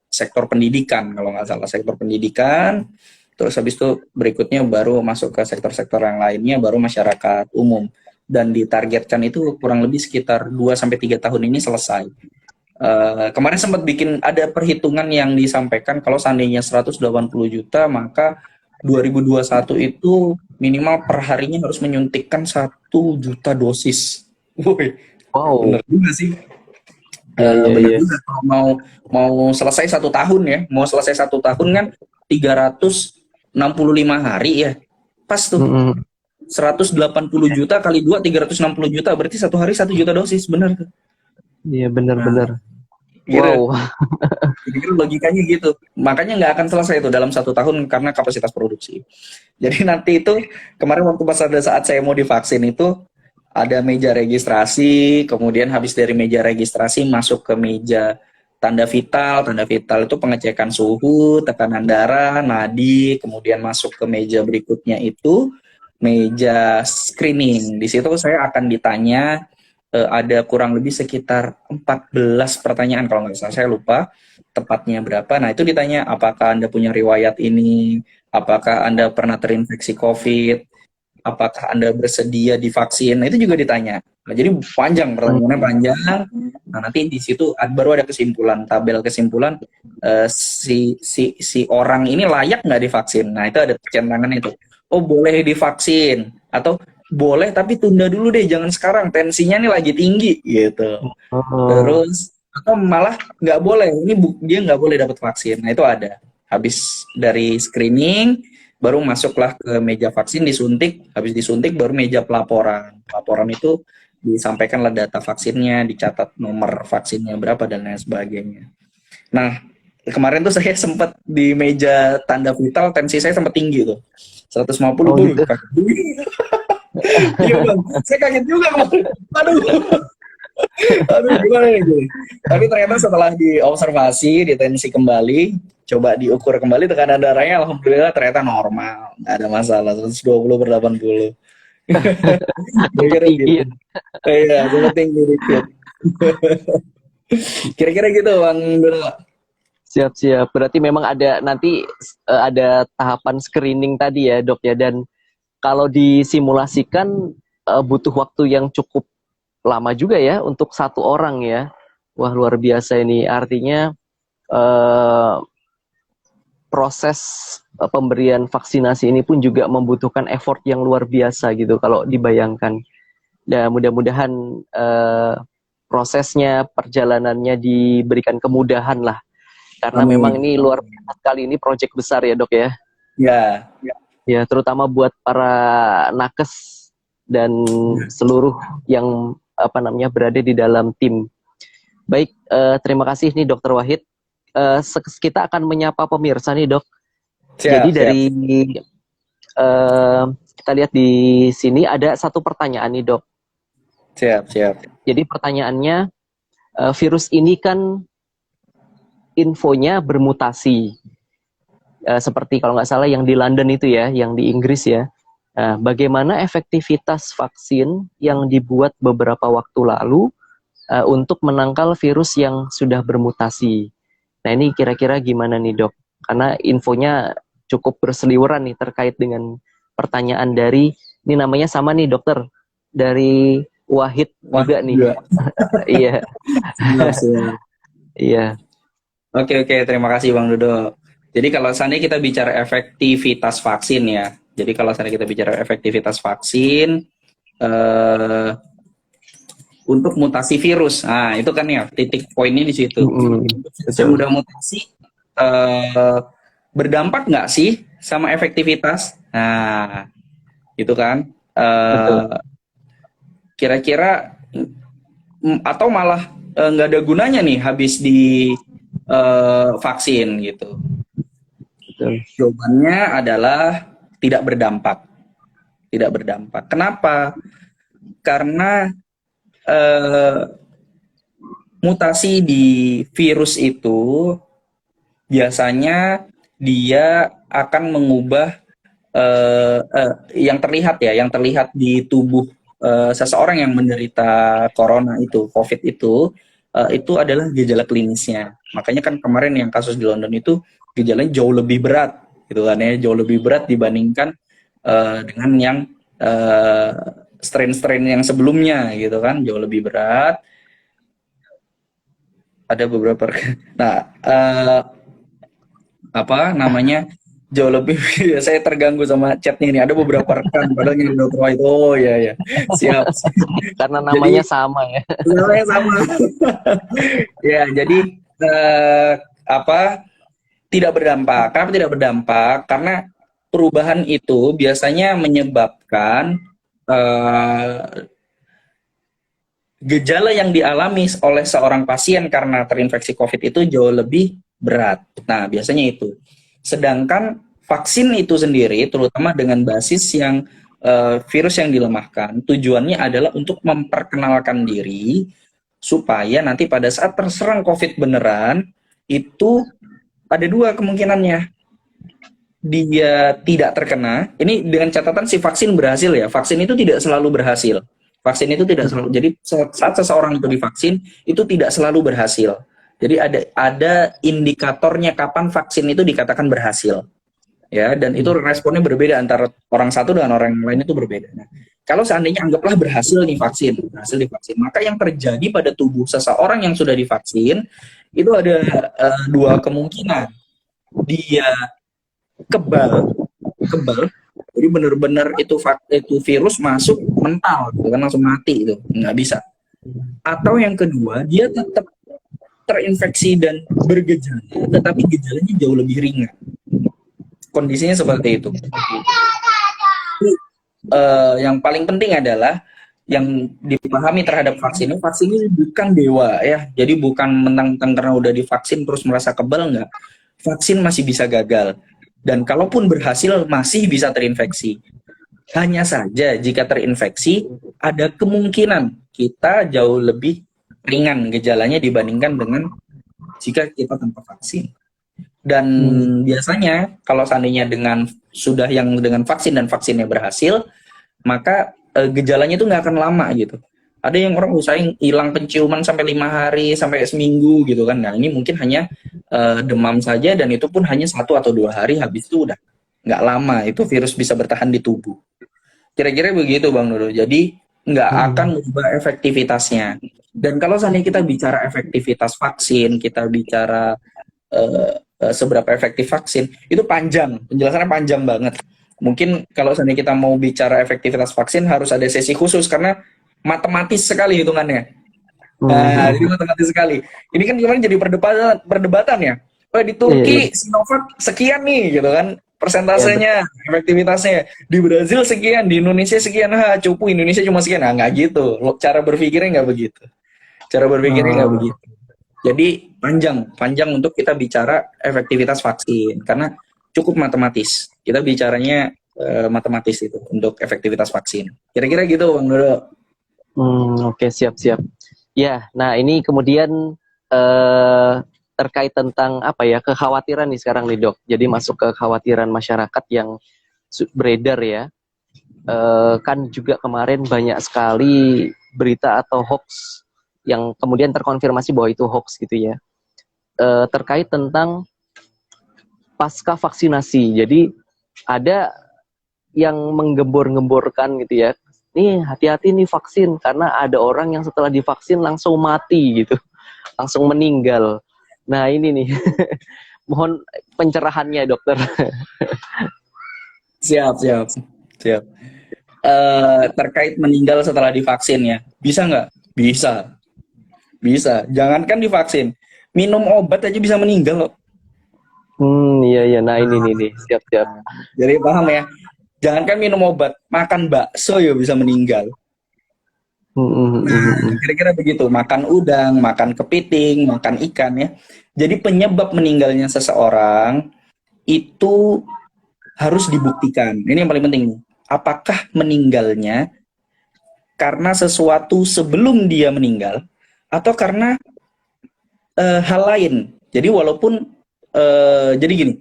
sektor pendidikan, kalau nggak salah sektor pendidikan, terus habis itu berikutnya baru masuk ke sektor-sektor yang lainnya, baru masyarakat umum, dan ditargetkan itu kurang lebih sekitar 2-3 tahun ini selesai. Kemarin sempat bikin ada perhitungan yang disampaikan kalau seandainya 180 juta, maka 2021 itu minimal per harinya harus menyuntikkan 1 juta dosis. Woi, Wow. bener juga sih. Iya, Bener iya. juga, kalau mau selesai 1 tahun ya, mau selesai 1 tahun kan 365 hari ya, pas tuh. Mm-mm. 180 juta kali 2, 360 juta, berarti 1 hari 1 juta dosis, bener tuh. Iya, benar-benar. Nah, kira Wow. kira logikanya gitu. Makanya nggak akan selesai itu dalam 1 tahun karena kapasitas produksi. Jadi nanti itu kemarin waktu pas ada saat saya mau divaksin itu ada meja registrasi, kemudian habis dari meja registrasi masuk ke meja tanda vital. Tanda vital itu pengecekan suhu, tekanan darah, nadi, kemudian masuk ke meja berikutnya itu meja screening. Di situ saya akan ditanya, ada kurang lebih sekitar 14 pertanyaan kalau nggak salah, saya lupa tepatnya berapa. Nah, itu ditanya apakah Anda punya riwayat ini, apakah Anda pernah terinfeksi COVID, apakah Anda bersedia divaksin. Nah, itu juga ditanya. Nah, jadi panjang, pertanyaannya panjang. Nah, nanti di situ baru ada kesimpulan, tabel kesimpulan, si orang ini layak nggak divaksin. Nah, itu ada centangan itu. Oh, boleh divaksin, atau boleh tapi tunda dulu deh, jangan sekarang, tensinya nih lagi tinggi gitu. Oh. Terus atau malah nggak boleh, ini dia nggak boleh dapat vaksin. Nah, itu ada. Habis dari screening baru masuklah ke meja vaksin, disuntik, habis disuntik baru meja pelaporan. Pelaporan itu disampaikanlah data vaksinnya, dicatat nomor vaksinnya berapa dan lain sebagainya. Nah, kemarin tuh saya sempat di meja tanda vital, tensi saya sempat tinggi tuh. 150. Oh gitu. Iya bang, saya kaget juga kemarin. Aduh, aduh gimana nih. Tapi ternyata setelah diobservasi, ditensi kembali, coba diukur kembali tekanan darahnya, alhamdulillah ternyata normal, nggak ada masalah, 120/80. Sempat Kira-kira tinggi gitu. ya. Iya, sempat tinggi dikit. Kira-kira gitu bang Dono. Siap-siap. Berarti memang ada nanti ada tahapan screening tadi ya, Dok ya. Dan kalau disimulasikan butuh waktu yang cukup lama juga ya untuk satu orang ya. Wah, luar biasa ini. Artinya eh, proses pemberian vaksinasi ini pun juga membutuhkan effort yang luar biasa gitu kalau dibayangkan. Dan mudah-mudahan prosesnya, perjalanannya diberikan kemudahan lah. Karena memang Amin. ini luar biasa sekali, ini proyek besar ya dok ya. Ya, Ya terutama buat para nakes dan seluruh yang berada di dalam tim. Baik, terima kasih nih Dokter Wahid. Kita akan menyapa pemirsa nih dok. Jadi siap, siap, dari kita lihat di sini ada satu pertanyaan nih dok. siap, siap. Jadi pertanyaannya, virus ini kan infonya bermutasi. Seperti kalau nggak salah yang di London itu ya, yang di Inggris ya. Bagaimana efektivitas vaksin yang dibuat beberapa waktu lalu untuk menangkal virus yang sudah bermutasi? Nah ini kira-kira gimana nih dok? Karena infonya cukup berseliweran nih terkait dengan pertanyaan dari, ini namanya sama nih dokter, dari Wahid juga nih. Iya. Siap, siap. Iya. Oke, terima kasih Bang Dodo. Jadi kalau seandainya kita bicara efektivitas vaksin ya, jadi kalau seandainya kita bicara efektivitas vaksin untuk mutasi virus, nah itu kan ya titik poinnya di situ. Yang udah mutasi berdampak nggak sih sama efektivitas? Nah, gitu kan? Betul. Kira-kira atau malah nggak ada gunanya nih habis di vaksin gitu. Betul. Jawabannya adalah tidak berdampak. Tidak berdampak. Kenapa? Karena eh, mutasi di virus itu biasanya dia akan mengubah yang terlihat ya, yang terlihat di tubuh seseorang yang menderita corona itu, COVID itu adalah gejala klinisnya. Makanya kan kemarin yang kasus di London itu gejalanya jauh lebih berat, gitu kan ya, jauh lebih berat dibandingkan dengan yang uh, strain-strain yang sebelumnya, gitu kan, jauh lebih berat. Ada beberapa, nah apa namanya jauh lebih saya terganggu sama chatnya ini, ada beberapa rekan padahal yang dokter Wahid. Oh ya ya, siap. Karena namanya Jadi sama ya. namanya sama. Ya jadi eh, apa tidak berdampak. Kenapa tidak berdampak? Karena perubahan itu biasanya menyebabkan gejala yang dialami oleh seorang pasien karena terinfeksi COVID itu jauh lebih berat. Nah, biasanya itu. Sedangkan vaksin itu sendiri, terutama dengan basis yang virus yang dilemahkan, tujuannya adalah untuk memperkenalkan diri supaya nanti pada saat terserang COVID beneran, itu ada dua kemungkinannya. Dia tidak terkena, ini dengan catatan si vaksin berhasil ya, vaksin itu tidak selalu berhasil. Vaksin itu tidak selalu, jadi saat seseorang itu divaksin, itu tidak selalu berhasil. Jadi ada indikatornya kapan vaksin itu dikatakan berhasil. Ya, dan itu responnya berbeda antara orang satu dengan orang lain, itu berbeda. Nah, kalau seandainya anggaplah berhasil nih vaksin, berhasil divaksin, maka yang terjadi pada tubuh seseorang yang sudah divaksin, itu ada dua kemungkinan. Dia kebal, jadi benar-benar itu virus masuk mental gitu kan, langsung mati itu, nggak bisa. Atau yang kedua, dia tetap terinfeksi dan bergejala, tetapi gejalanya jauh lebih ringan. Kondisinya seperti itu. Yang paling penting adalah yang dipahami terhadap vaksin ini bukan dewa ya, jadi bukan mentang-mentang karena udah divaksin terus merasa kebal, nggak. Vaksin masih bisa gagal. Dan kalaupun berhasil, masih bisa terinfeksi. Hanya saja jika terinfeksi, ada kemungkinan kita jauh lebih ringan gejalanya dibandingkan dengan jika kita tanpa vaksin. Dan biasanya kalau seandainya sudah yang dengan vaksin dan vaksinnya berhasil, maka gejalanya itu nggak akan lama gitu. Ada yang orang usahain hilang penciuman sampai 5 hari, sampai seminggu gitu kan. Nah ini mungkin hanya demam saja, dan itu pun hanya 1 atau 2 hari, habis itu udah nggak lama itu virus bisa bertahan di tubuh. Kira-kira begitu Bang Nurul. Jadi nggak akan mengubah efektivitasnya. Dan kalau seandainya kita bicara efektivitas vaksin, kita bicara seberapa efektif vaksin, itu panjang, penjelasannya panjang banget. Mungkin kalau seandainya kita mau bicara efektivitas vaksin harus ada sesi khusus karena matematis sekali hitungannya. Nah, jadi matematis sekali. Ini kan kemarin jadi perdebatan ya. Oh, di Turki Sinovac sekian nih gitu kan persentasenya, efektivitasnya. Di Brazil sekian, di Indonesia sekian. Cupu Indonesia cuma sekian. Nah, nggak gitu. Cara berpikirnya nggak begitu. Jadi panjang untuk kita bicara efektivitas vaksin karena cukup matematis. Kita bicaranya matematis itu untuk efektivitas vaksin. Kira-kira gitu Bang Dodo. Oke, siap. Ya, nah ini kemudian terkait tentang apa ya, kekhawatiran nih sekarang nih Dok. Jadi masuk ke kekhawatiran masyarakat yang beredar ya. Kan juga kemarin banyak sekali berita atau hoax yang kemudian terkonfirmasi bahwa itu hoax gitu ya. Terkait tentang pasca vaksinasi. Jadi ada yang menggembor-gemborkan gitu ya. Nih hati-hati nih vaksin, karena ada orang yang setelah divaksin langsung mati gitu, langsung meninggal. Nah ini nih, mohon pencerahannya dokter. Siap. Terkait meninggal setelah divaksin ya, bisa nggak? Bisa. Jangankan divaksin, minum obat aja bisa meninggal loh. Iya. Nah ini nih, siap. Jadi paham ya. Jangankan minum obat, makan bakso ya bisa meninggal. Nah, kira-kira begitu. Makan udang, makan kepiting, makan ikan ya. Jadi penyebab meninggalnya seseorang itu harus dibuktikan. Ini yang paling penting. Apakah meninggalnya karena sesuatu sebelum dia meninggal atau karena hal lain. Jadi walaupun jadi gini,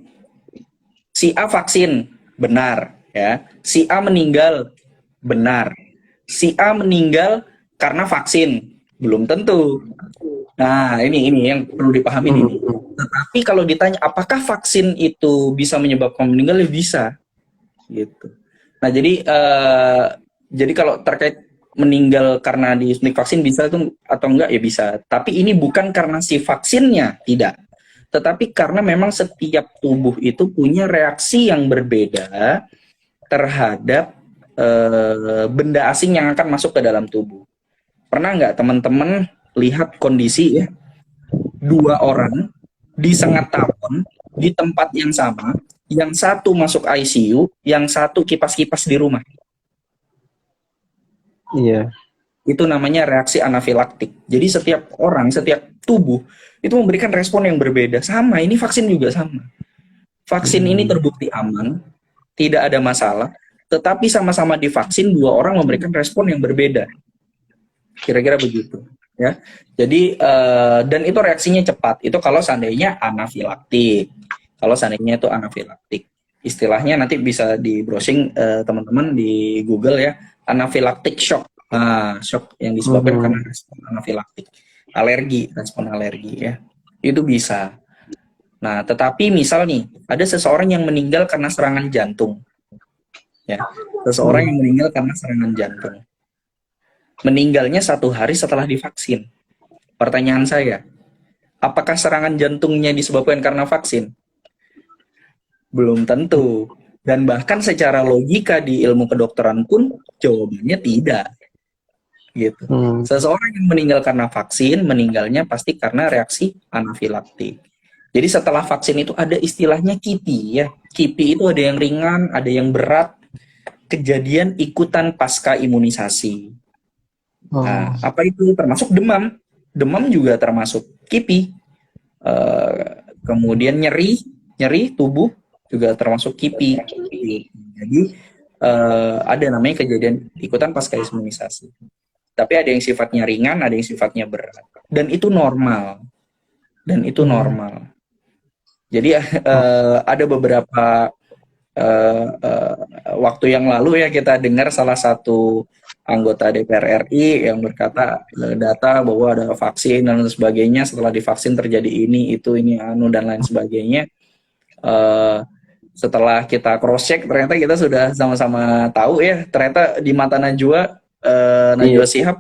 si A vaksin benar ya, si A meninggal benar, si A meninggal karena vaksin belum tentu. Nah, ini yang perlu dipahami ini. Tetapi kalau ditanya apakah vaksin itu bisa menyebabkan meninggal, ya bisa, gitu. Nah, jadi kalau terkait meninggal karena disuntik vaksin bisa tuh atau enggak ya bisa. Tapi ini bukan karena si vaksinnya, tidak. Tetapi karena memang setiap tubuh itu punya reaksi yang berbeda terhadap benda asing yang akan masuk ke dalam tubuh. Pernah nggak teman-teman lihat kondisi ya, 2 orang disengat tawon di tempat yang sama, yang satu masuk ICU, yang satu kipas-kipas di rumah. Iya. Itu namanya reaksi anafilaktik. Jadi setiap orang, setiap tubuh itu memberikan respon yang berbeda. Sama, ini vaksin juga sama. Vaksin ini terbukti aman, tidak ada masalah, tetapi sama-sama divaksin 2 orang memberikan respon yang berbeda. Kira-kira begitu, ya. Jadi dan itu reaksinya cepat. Itu kalau seandainya anafilaktik. Kalau seandainya itu anafilaktik. Istilahnya nanti bisa di browsing teman-teman di Google ya, anafilaktik shock. Nah, shock yang disebabkan karena respon anafilaktik. Respon alergi ya. Itu bisa. Nah, tetapi misal nih, ada seseorang yang meninggal karena serangan jantung. Ya, seseorang yang meninggal karena serangan jantung. Meninggalnya 1 hari setelah divaksin. Pertanyaan saya, apakah serangan jantungnya disebabkan karena vaksin? Belum tentu. Dan bahkan secara logika di ilmu kedokteran pun jawabannya tidak. Gitu. Seseorang yang meninggal karena vaksin, meninggalnya pasti karena reaksi anafilaktik. Jadi setelah vaksin itu ada istilahnya KIPI ya. KIPI itu ada yang ringan, ada yang berat. Kejadian ikutan pasca imunisasi. Nah, apa itu? Termasuk demam. Demam juga termasuk KIPI. Kemudian nyeri tubuh juga termasuk KIPI. Jadi ada namanya kejadian ikutan pasca imunisasi. Tapi ada yang sifatnya ringan, ada yang sifatnya berat. Dan itu normal. Jadi ada beberapa waktu yang lalu ya kita dengar salah satu anggota DPR RI yang berkata data bahwa ada vaksin dan sebagainya, setelah divaksin terjadi ini dan lain sebagainya. Setelah kita cross check ternyata kita sudah sama-sama tahu ya, ternyata di mata Najwa Shihab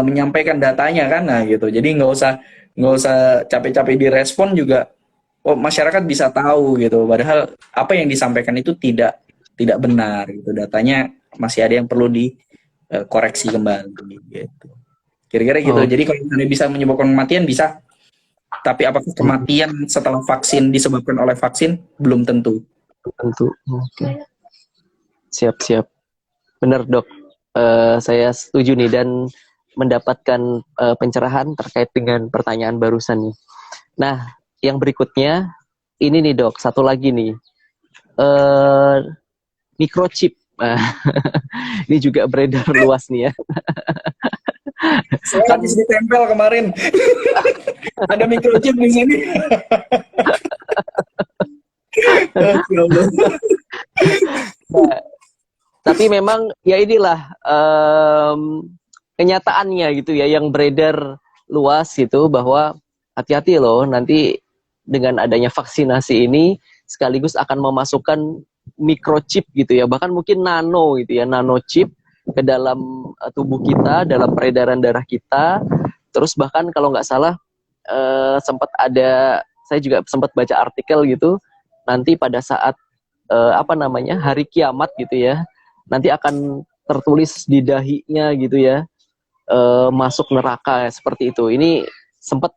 menyampaikan datanya kan, nah gitu. Jadi nggak usah capek-capek direspon juga. Masyarakat bisa tahu gitu. Padahal apa yang disampaikan itu tidak benar gitu. Datanya masih ada yang perlu dikoreksi kembali gitu. Kira-kira gitu. Jadi kalau misalnya bisa menyebabkan kematian bisa. Tapi apakah kematian setelah vaksin disebabkan oleh vaksin? Belum tentu. Oke. Siap. Benar, Dok. Saya setuju nih dan mendapatkan pencerahan terkait dengan pertanyaan barusan nih. Nah, yang berikutnya ini nih, Dok, satu lagi nih. Microchip. Ini juga beredar luas nih ya. Saya habis ditempel kemarin. Ada microchip di sini. Nah, tapi memang ya inilah kenyataannya gitu ya yang beredar luas itu, bahwa hati-hati loh nanti dengan adanya vaksinasi ini sekaligus akan memasukkan microchip gitu ya, bahkan mungkin nano gitu ya, nanochip ke dalam tubuh kita, dalam peredaran darah kita. Terus bahkan kalau nggak salah saya juga sempat baca artikel gitu, nanti pada saat hari kiamat gitu ya, nanti akan tertulis di dahinya gitu ya, masuk neraka seperti itu. Ini sempat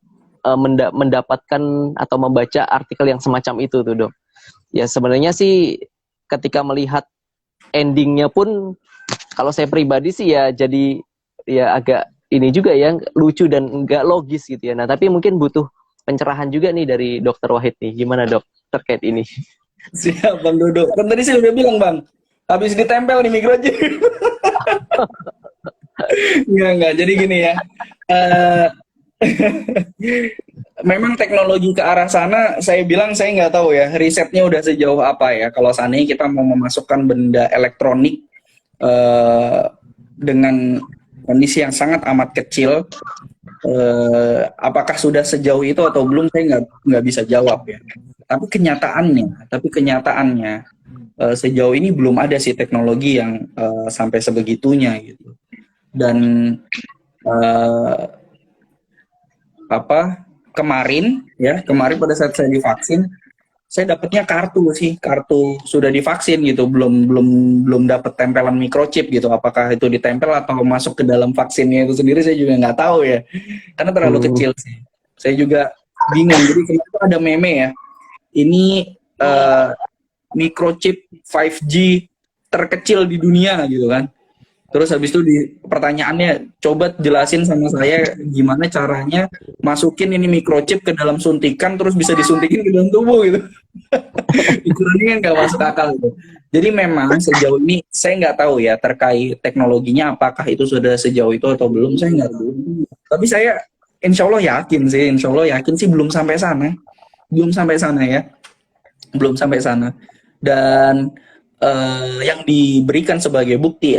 mendapatkan atau membaca artikel yang semacam itu tuh, Dok. Ya sebenarnya sih ketika melihat endingnya pun kalau saya pribadi sih ya jadi ya agak ini juga ya lucu dan nggak logis gitu ya. Nah tapi mungkin butuh pencerahan juga nih dari Dokter Wahid nih. Gimana dok terkait ini? Siap Bang Dodo. Kan tadi saya udah bilang Bang, habis ditempel nih microchip. Enggak. Jadi gini ya. Eh, memang teknologi ke arah sana, saya bilang saya nggak tahu ya, risetnya udah sejauh apa ya. Kalau seandainya kita mau memasukkan benda elektronik dengan kondisi yang sangat amat kecil, apakah sudah sejauh itu atau belum, saya nggak bisa jawab ya. Tapi kenyataannya, sejauh ini belum ada sih teknologi yang sampai sebegitunya gitu. Dan eh, kemarin pada saat saya divaksin, saya dapatnya kartu sudah divaksin gitu, belum dapat tempelan microchip gitu. Apakah itu ditempel atau masuk ke dalam vaksinnya itu sendiri, saya juga nggak tahu ya, karena terlalu kecil sih. Saya juga bingung. Jadi kenapa ada meme ya? Ini microchip 5G terkecil di dunia gitu kan. Terus habis itu pertanyaannya, coba jelasin sama saya gimana caranya masukin ini microchip ke dalam suntikan terus bisa disuntikin ke dalam tubuh gitu. Ukurannya kan nggak masuk akal gitu. Jadi memang sejauh ini saya nggak tahu ya terkait teknologinya apakah itu sudah sejauh itu atau belum, saya nggak tahu. Tapi saya insya Allah yakin sih belum sampai sana. Belum sampai sana ya. Belum sampai sana. Dan yang diberikan sebagai bukti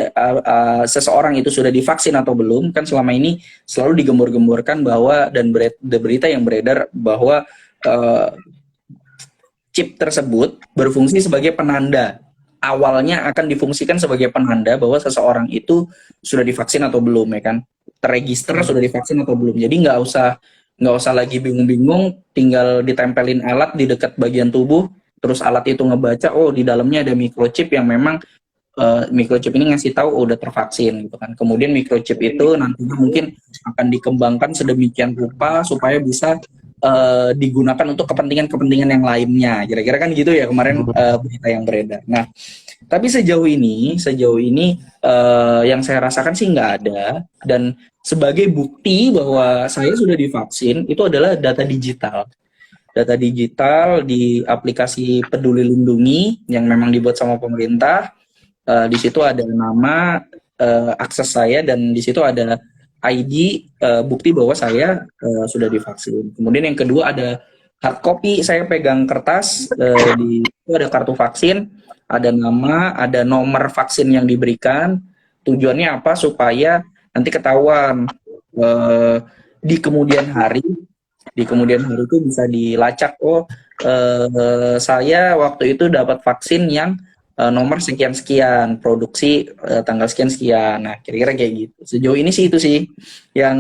seseorang itu sudah divaksin atau belum, kan selama ini selalu digembor-gemborkan bahwa, dan berita yang beredar bahwa chip tersebut berfungsi sebagai penanda. Awalnya akan difungsikan sebagai penanda bahwa seseorang itu sudah divaksin atau belum, ya kan? Terregister sudah divaksin atau belum. Jadi nggak usah lagi bingung-bingung, tinggal ditempelin alat di dekat bagian tubuh, terus alat itu ngebaca, oh di dalamnya ada microchip yang memang microchip ini ngasih tahu oh, udah tervaksin gitu kan. Kemudian microchip itu nantinya mungkin akan dikembangkan sedemikian rupa supaya bisa digunakan untuk kepentingan-kepentingan yang lainnya. Kira-kira kan gitu ya kemarin berita yang beredar. Nah, tapi sejauh ini yang saya rasakan sih nggak ada. Dan sebagai bukti bahwa saya sudah divaksin itu adalah data digital di aplikasi Peduli Lindungi yang memang dibuat sama pemerintah. Di situ ada nama, akses saya, dan di situ ada ID, bukti bahwa saya sudah divaksin. Kemudian yang kedua ada hard copy, saya pegang kertas, di itu ada kartu vaksin, ada nama, ada nomor vaksin yang diberikan. Tujuannya apa? Supaya nanti ketahuan di kemudian hari itu bisa dilacak, oh saya waktu itu dapat vaksin yang nomor sekian-sekian, produksi tanggal sekian-sekian. Nah, kira-kira kayak gitu. Sejauh ini sih itu sih yang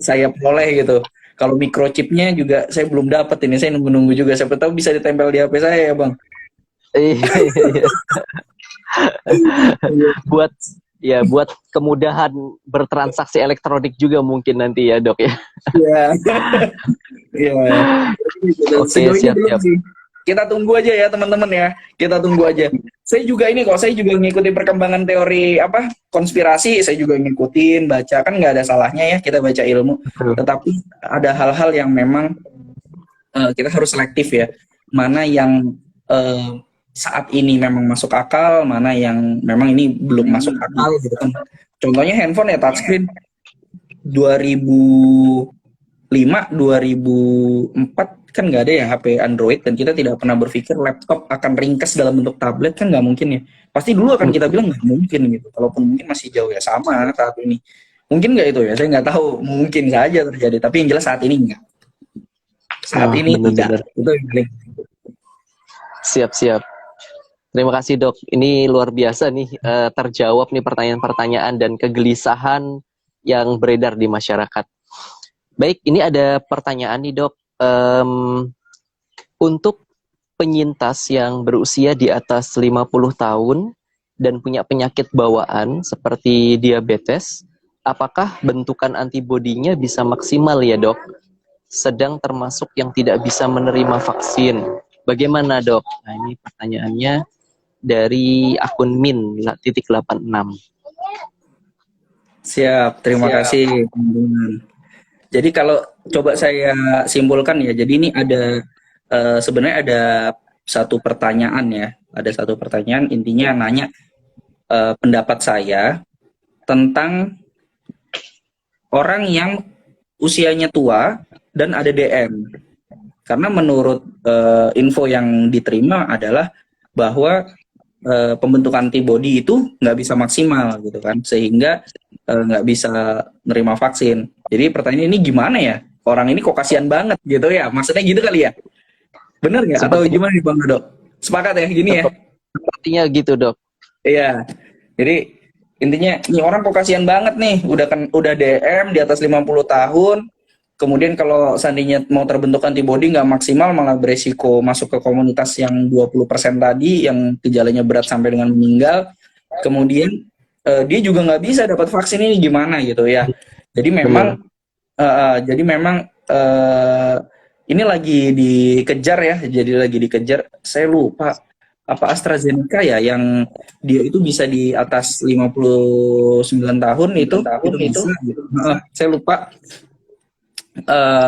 saya peroleh gitu. Kalau microchipnya juga saya belum dapat ini, saya nunggu-nunggu juga. Siapa tahu bisa ditempel di HP saya ya, Bang. Iya. buat kemudahan bertransaksi elektronik juga mungkin nanti ya dok ya. Iya. Iya. Oke, Sejauh ini belum siap. sih. Kita tunggu aja ya teman-teman ya. Kita tunggu aja. Saya juga ngikutin perkembangan teori konspirasi. Saya juga ngikutin, baca, kan nggak ada salahnya ya kita baca ilmu. Tetapi ada hal-hal yang memang kita harus selektif ya. Mana yang saat ini memang masuk akal, mana yang memang ini belum masuk akal gitu kan. Contohnya handphone ya touchscreen 2005, 2004 kan nggak ada ya HP Android, dan kita tidak pernah berpikir laptop akan ringkas dalam bentuk tablet, kan nggak mungkin ya. Pasti dulu akan kita bilang nggak mungkin gitu. Kalaupun mungkin masih jauh ya, sama saat ini. Mungkin nggak itu ya, saya nggak tahu. Mungkin saja terjadi, tapi yang jelas saat ini nggak. Saat ini tidak. Itu yang paling. Siap. Terima kasih dok. Ini luar biasa nih, terjawab nih pertanyaan-pertanyaan dan kegelisahan yang beredar di masyarakat. Baik, ini ada pertanyaan nih dok. Untuk penyintas yang berusia di atas 50 tahun dan punya penyakit bawaan seperti diabetes, apakah bentukan antibodinya bisa maksimal ya dok? Sedang termasuk yang tidak bisa menerima vaksin. Bagaimana dok? Nah ini pertanyaannya. dari akun min.86. Siap, terima kasih teman-teman. Jadi kalau coba saya simpulkan ya, jadi ini ada sebenarnya ada satu pertanyaan ya, ada satu pertanyaan intinya nanya pendapat saya tentang orang yang usianya tua dan ada DM. Karena menurut info yang diterima adalah bahwa pembentukan antibodi itu nggak bisa maksimal gitu kan, sehingga nggak bisa nerima vaksin. Jadi pertanyaan ini gimana ya? Orang ini kok kasihan banget gitu ya? Maksudnya gitu kali ya? Bener nggak? Atau Seperti, gimana nih Bang Dodo? Sepakat ya gini ya? sepertinya gitu, Dok. Iya. Jadi intinya ini orang kok kasihan banget nih, udah DM di atas 50 tahun. Kemudian kalau seandainya mau terbentuk antibodi nggak maksimal malah beresiko masuk ke komunitas yang 20% tadi yang gejalanya berat sampai dengan meninggal. Kemudian dia juga nggak bisa dapat vaksin ini gimana gitu ya. Jadi memang Benar. ini lagi dikejar ya, jadi lagi dikejar. Saya lupa apa AstraZeneca ya yang dia itu bisa di atas 59 tahun itu bisa gitu. Saya lupa.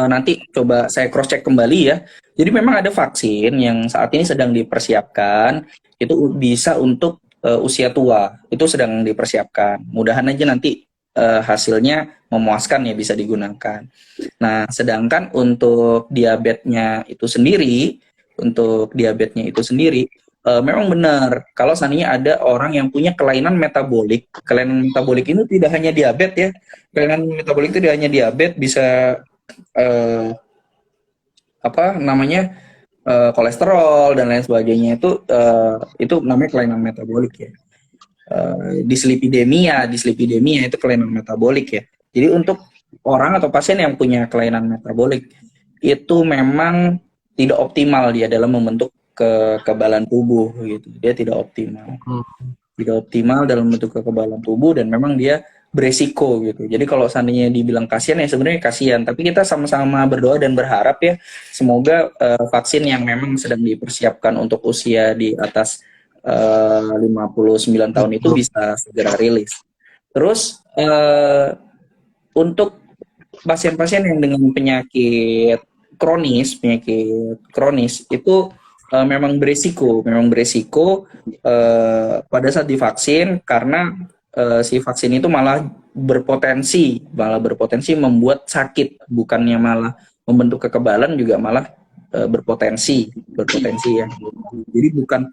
Nanti coba saya cross check kembali ya. Jadi memang ada vaksin yang saat ini sedang dipersiapkan itu bisa untuk usia tua, itu sedang dipersiapkan. Mudahan aja nanti hasilnya memuaskan ya bisa digunakan. Nah, sedangkan untuk diabetesnya itu sendiri memang benar kalau seandainya ada orang yang punya kelainan metabolik. Kelainan metabolik ini tidak hanya diabetes ya. Kelainan metabolik itu tidak hanya diabetes, bisa kolesterol dan lain sebagainya, itu namanya kelainan metabolik ya. Dislipidemia itu kelainan metabolik ya. Jadi untuk orang atau pasien yang punya kelainan metabolik itu memang tidak optimal dia dalam membentuk kekebalan tubuh gitu. Dia tidak optimal dalam bentuk kekebalan tubuh dan memang dia beresiko gitu. Jadi kalau seandainya dibilang kasihan ya sebenarnya kasihan, tapi kita sama-sama berdoa dan berharap ya semoga vaksin yang memang sedang dipersiapkan untuk usia di atas 59 tahun itu bisa segera rilis. Terus untuk pasien-pasien yang dengan penyakit kronis itu memang beresiko pada saat divaksin karena si vaksin itu malah berpotensi membuat sakit, bukannya malah membentuk kekebalan, juga malah berpotensi ya. Jadi bukan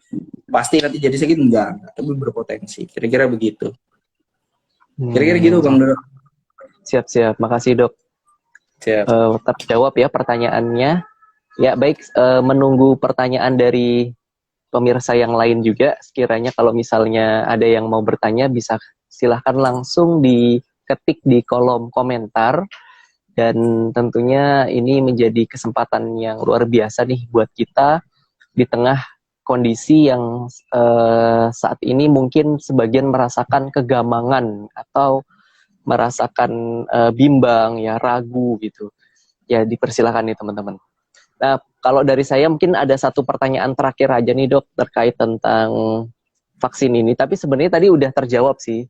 pasti nanti jadi sakit, enggak, tapi berpotensi. Kira-kira begitu. Kira-kira gitu Bang Dodo. Siap. Makasih, Dok. Siap. Terjawab ya pertanyaannya. Ya, baik, menunggu pertanyaan dari pemirsa yang lain juga. Sekiranya kalau misalnya ada yang mau bertanya, bisa silahkan langsung diketik di kolom komentar. Dan tentunya ini menjadi kesempatan yang luar biasa nih buat kita di tengah kondisi yang saat ini mungkin sebagian merasakan kegamangan atau merasakan bimbang, ya ragu gitu. Ya dipersilakan nih teman-teman. Nah, kalau dari saya mungkin ada satu pertanyaan terakhir aja nih Dok terkait tentang vaksin ini. Tapi sebenarnya tadi udah terjawab sih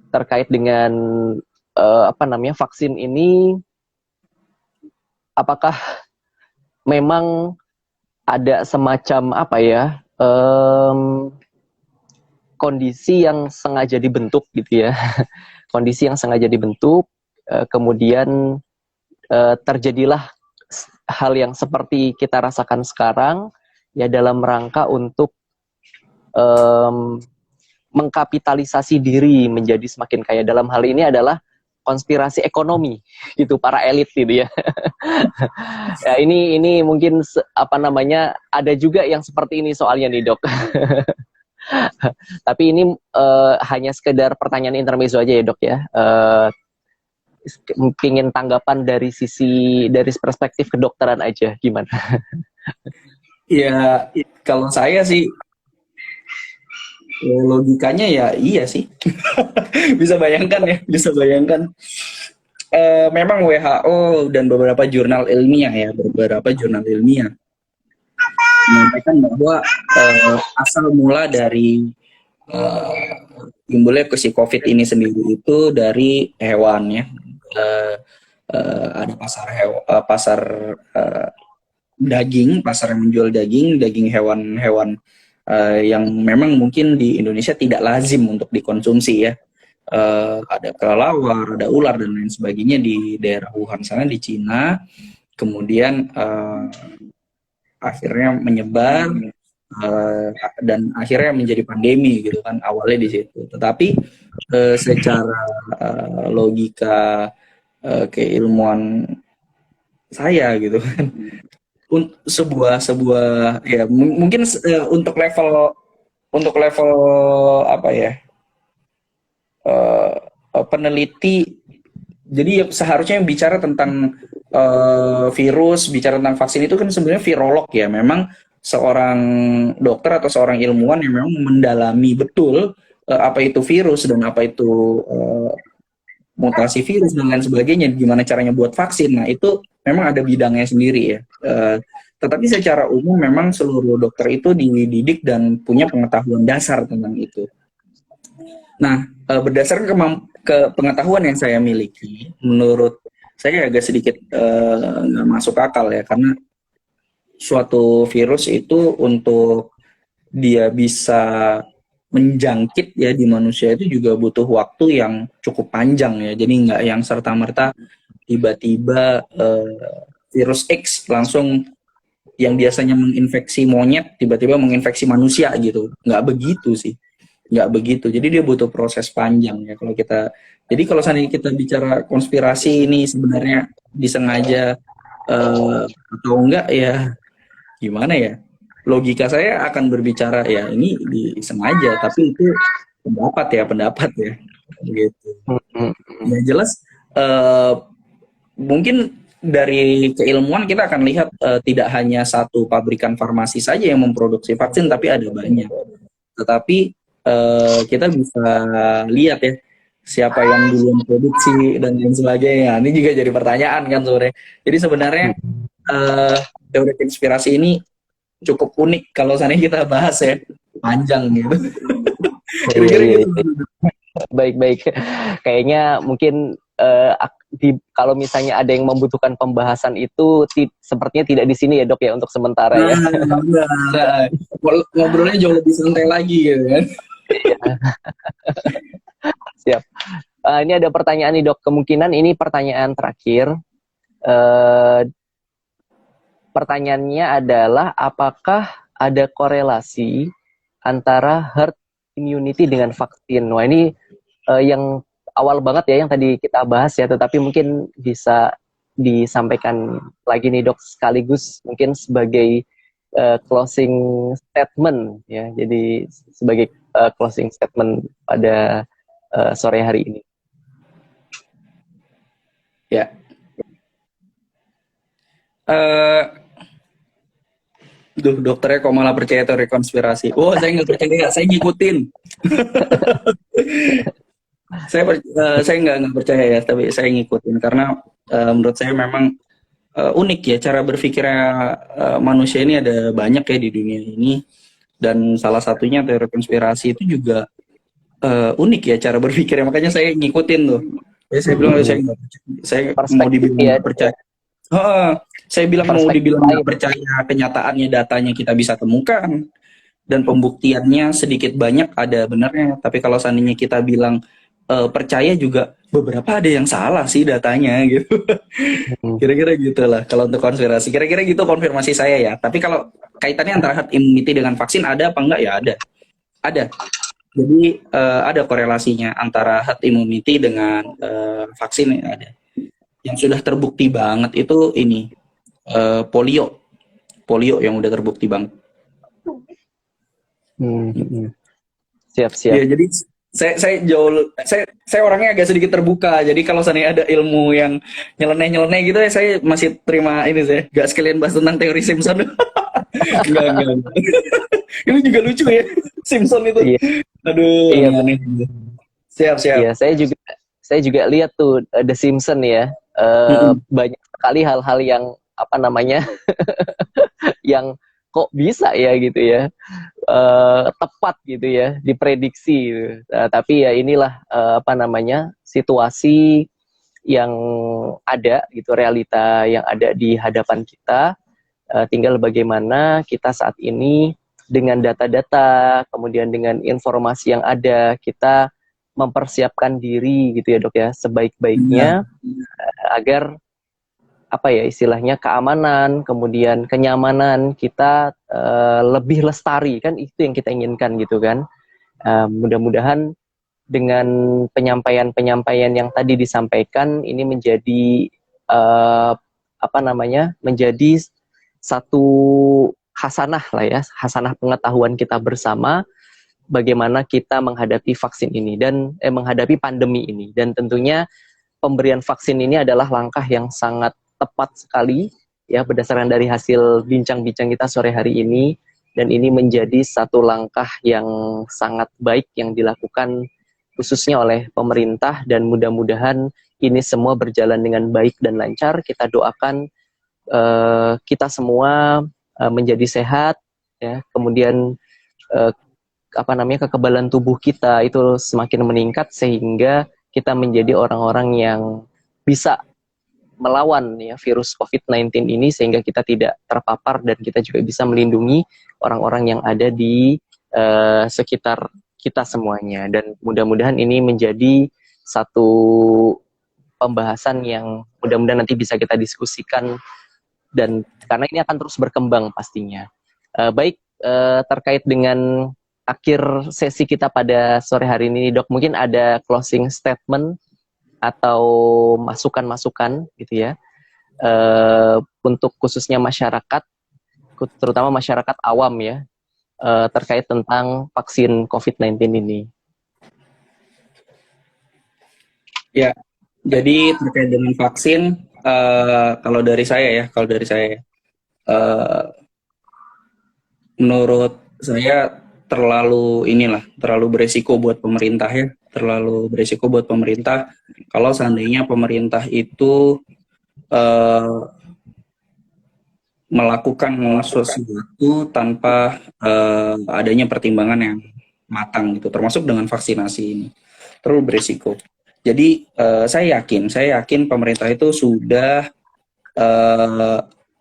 terkait dengan vaksin ini. Apakah memang ada semacam kondisi yang sengaja dibentuk gitu ya, kondisi yang sengaja dibentuk, kemudian terjadilah hal yang seperti kita rasakan sekarang ya dalam rangka untuk mengkapitalisasi diri menjadi semakin kaya. Dalam hal ini adalah konspirasi ekonomi gitu, para elit gitu ya. Ya ini mungkin ada juga yang seperti ini soalnya nih Dok. Tapi ini hanya sekedar pertanyaan intermezzo aja ya Dok ya. Pingin tanggapan dari perspektif kedokteran aja, gimana? Ya, kalau saya sih logikanya ya iya sih. bisa bayangkan. Memang WHO dan beberapa jurnal ilmiah menyampaikan bahwa asal mula dari eh, timbulnya si COVID ini sendiri itu dari hewan ya. Eh, ada pasar eh, daging, pasar yang menjual daging hewan-hewan yang memang mungkin di Indonesia tidak lazim untuk dikonsumsi ya. Ada kelelawar, ada ular dan lain sebagainya di daerah Wuhan sana di Cina. Kemudian akhirnya menyebar dan akhirnya menjadi pandemi gitu kan awalnya di situ. Tetapi secara logika keilmuan saya gitu kan sebuah ya mungkin untuk level apa ya peneliti jadi seharusnya yang bicara tentang virus bicara tentang vaksin itu kan sebenarnya virolog ya memang seorang dokter atau seorang ilmuwan yang memang mendalami betul apa itu virus dan apa itu mutasi virus dan lain sebagainya, gimana caranya buat vaksin. Nah, itu memang ada bidangnya sendiri ya. Tetapi secara umum memang seluruh dokter itu dididik dan punya pengetahuan dasar tentang itu. Nah, berdasarkan ke pengetahuan yang saya miliki, menurut saya agak sedikit nggak masuk akal ya, karena suatu virus itu untuk dia bisa menjangkit ya di manusia itu juga butuh waktu yang cukup panjang ya. Jadi nggak yang serta-merta tiba-tiba virus X langsung yang biasanya menginfeksi monyet tiba-tiba menginfeksi manusia gitu. Nggak begitu sih. Nggak begitu. Jadi dia butuh proses panjang ya kalau kita. Jadi kalau seandainya kita bicara konspirasi ini sebenarnya disengaja atau enggak ya gimana ya? Logika saya akan berbicara ya ini disengaja tapi itu pendapat ya gitu ya jelas mungkin dari keilmuan kita akan lihat tidak hanya satu pabrikan farmasi saja yang memproduksi vaksin tapi ada banyak tetapi kita bisa lihat ya siapa yang dulu memproduksi dan lain sebagainya ini juga jadi pertanyaan kan sebenarnya jadi sebenarnya teori konspirasi ini cukup unik kalau seandainya kita bahas ya panjang gitu. Kira-kira gitu. Baik-baik. Kayaknya mungkin kalau misalnya ada yang membutuhkan pembahasan itu sepertinya tidak di sini ya dok ya untuk sementara ya. Nah, ngobrolnya jauh lebih santai lagi gitu kan. Siap. Ini ada pertanyaan nih dok. Kemungkinan ini pertanyaan terakhir. Pertanyaannya adalah apakah ada korelasi antara herd immunity dengan vaksin? Wah ini yang awal banget ya yang tadi kita bahas ya, tetapi mungkin bisa disampaikan lagi nih dok sekaligus mungkin sebagai closing statement ya. Jadi sebagai closing statement pada sore hari ini. Ya. Dokternya kok malah percaya teori konspirasi. Oh, saya nggak percaya, saya ngikutin. saya nggak percaya ya, tapi saya ngikutin karena menurut saya memang unik ya cara berpikirnya manusia ini ada banyak ya di dunia ini dan salah satunya teori konspirasi itu juga unik ya cara berpikirnya makanya saya ngikutin tuh. Ya, saya bilang saya mau dibilang percaya. Saya bilang mau dibilang nggak percaya kenyataannya datanya kita bisa temukan dan pembuktiannya sedikit banyak ada benarnya tapi kalau seandainya kita bilang percaya juga beberapa ada yang salah sih datanya gitu kira-kira gitulah kalau untuk konspirasi kira-kira gitu konfirmasi saya ya tapi kalau kaitannya antara herd immunity dengan vaksin ada apa enggak ya ada jadi ada korelasinya antara herd immunity dengan vaksin ada yang sudah terbukti banget itu ini polio yang udah terbukti banget. Siap. Ya, jadi saya orangnya agak sedikit terbuka. Jadi kalau seandainya ada ilmu yang nyeleneh gitu ya saya masih terima ini saya. Gak sekalian bahas tentang teori Simpson. Enggak. Ini juga lucu ya Simpson itu. Iya. Aduh. Iya. Siap. Iya, saya juga lihat tuh The Simpson ya. Banyak sekali hal-hal yang apa namanya yang kok bisa ya gitu ya, tepat gitu ya diprediksi gitu. Tapi ya inilah apa namanya, situasi yang ada gitu, realita yang ada di hadapan kita. Tinggal bagaimana kita saat ini dengan data-data, kemudian dengan informasi yang ada, kita mempersiapkan diri gitu ya dok ya, sebaik-baiknya agar apa ya istilahnya, keamanan, kemudian kenyamanan kita lebih lestari, kan itu yang kita inginkan gitu kan. Mudah-mudahan dengan penyampaian-penyampaian yang tadi disampaikan ini menjadi apa namanya, menjadi satu hasanah lah ya, hasanah pengetahuan kita bersama bagaimana kita menghadapi vaksin ini dan menghadapi pandemi ini. Dan tentunya pemberian vaksin ini adalah langkah yang sangat tepat sekali ya, berdasarkan dari hasil bincang-bincang kita sore hari ini, dan ini menjadi satu langkah yang sangat baik yang dilakukan khususnya oleh pemerintah, dan mudah-mudahan ini semua berjalan dengan baik dan lancar. Kita doakan kita semua menjadi sehat ya, kemudian apa namanya, kekebalan tubuh kita itu semakin meningkat sehingga kita menjadi orang-orang yang bisa melawan ya virus COVID-19 ini, sehingga kita tidak terpapar dan kita juga bisa melindungi orang-orang yang ada di sekitar kita semuanya. Dan mudah-mudahan ini menjadi satu pembahasan yang mudah-mudahan nanti bisa kita diskusikan, dan karena ini akan terus berkembang pastinya. Baik, terkait dengan akhir sesi kita pada sore hari ini dok, mungkin ada closing statement atau masukan-masukan gitu ya, untuk khususnya masyarakat, terutama masyarakat awam ya, terkait tentang vaksin COVID-19 ini. Ya, jadi terkait dengan vaksin, kalau dari saya menurut saya terlalu beresiko buat pemerintah ya, terlalu beresiko buat pemerintah kalau seandainya pemerintah itu melakukan sesuatu tanpa adanya pertimbangan yang matang gitu, termasuk dengan vaksinasi ini, terlalu beresiko. Jadi saya yakin pemerintah itu sudah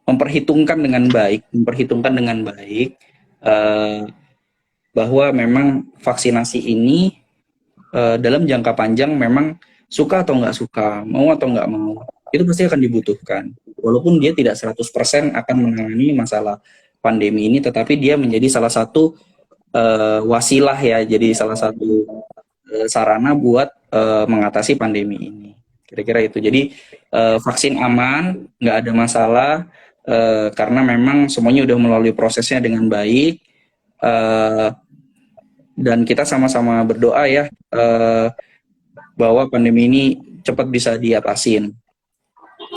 memperhitungkan dengan baik bahwa memang vaksinasi ini dalam jangka panjang memang suka atau nggak suka, mau atau nggak mau, itu pasti akan dibutuhkan. Walaupun dia tidak 100% akan menangani masalah pandemi ini, tetapi dia menjadi salah satu wasilah ya, jadi salah satu sarana buat mengatasi pandemi ini. Kira-kira itu. Jadi vaksin aman, nggak ada masalah, karena memang semuanya udah melalui prosesnya dengan baik, dan kita sama-sama berdoa ya bahwa pandemi ini cepat bisa diatasin.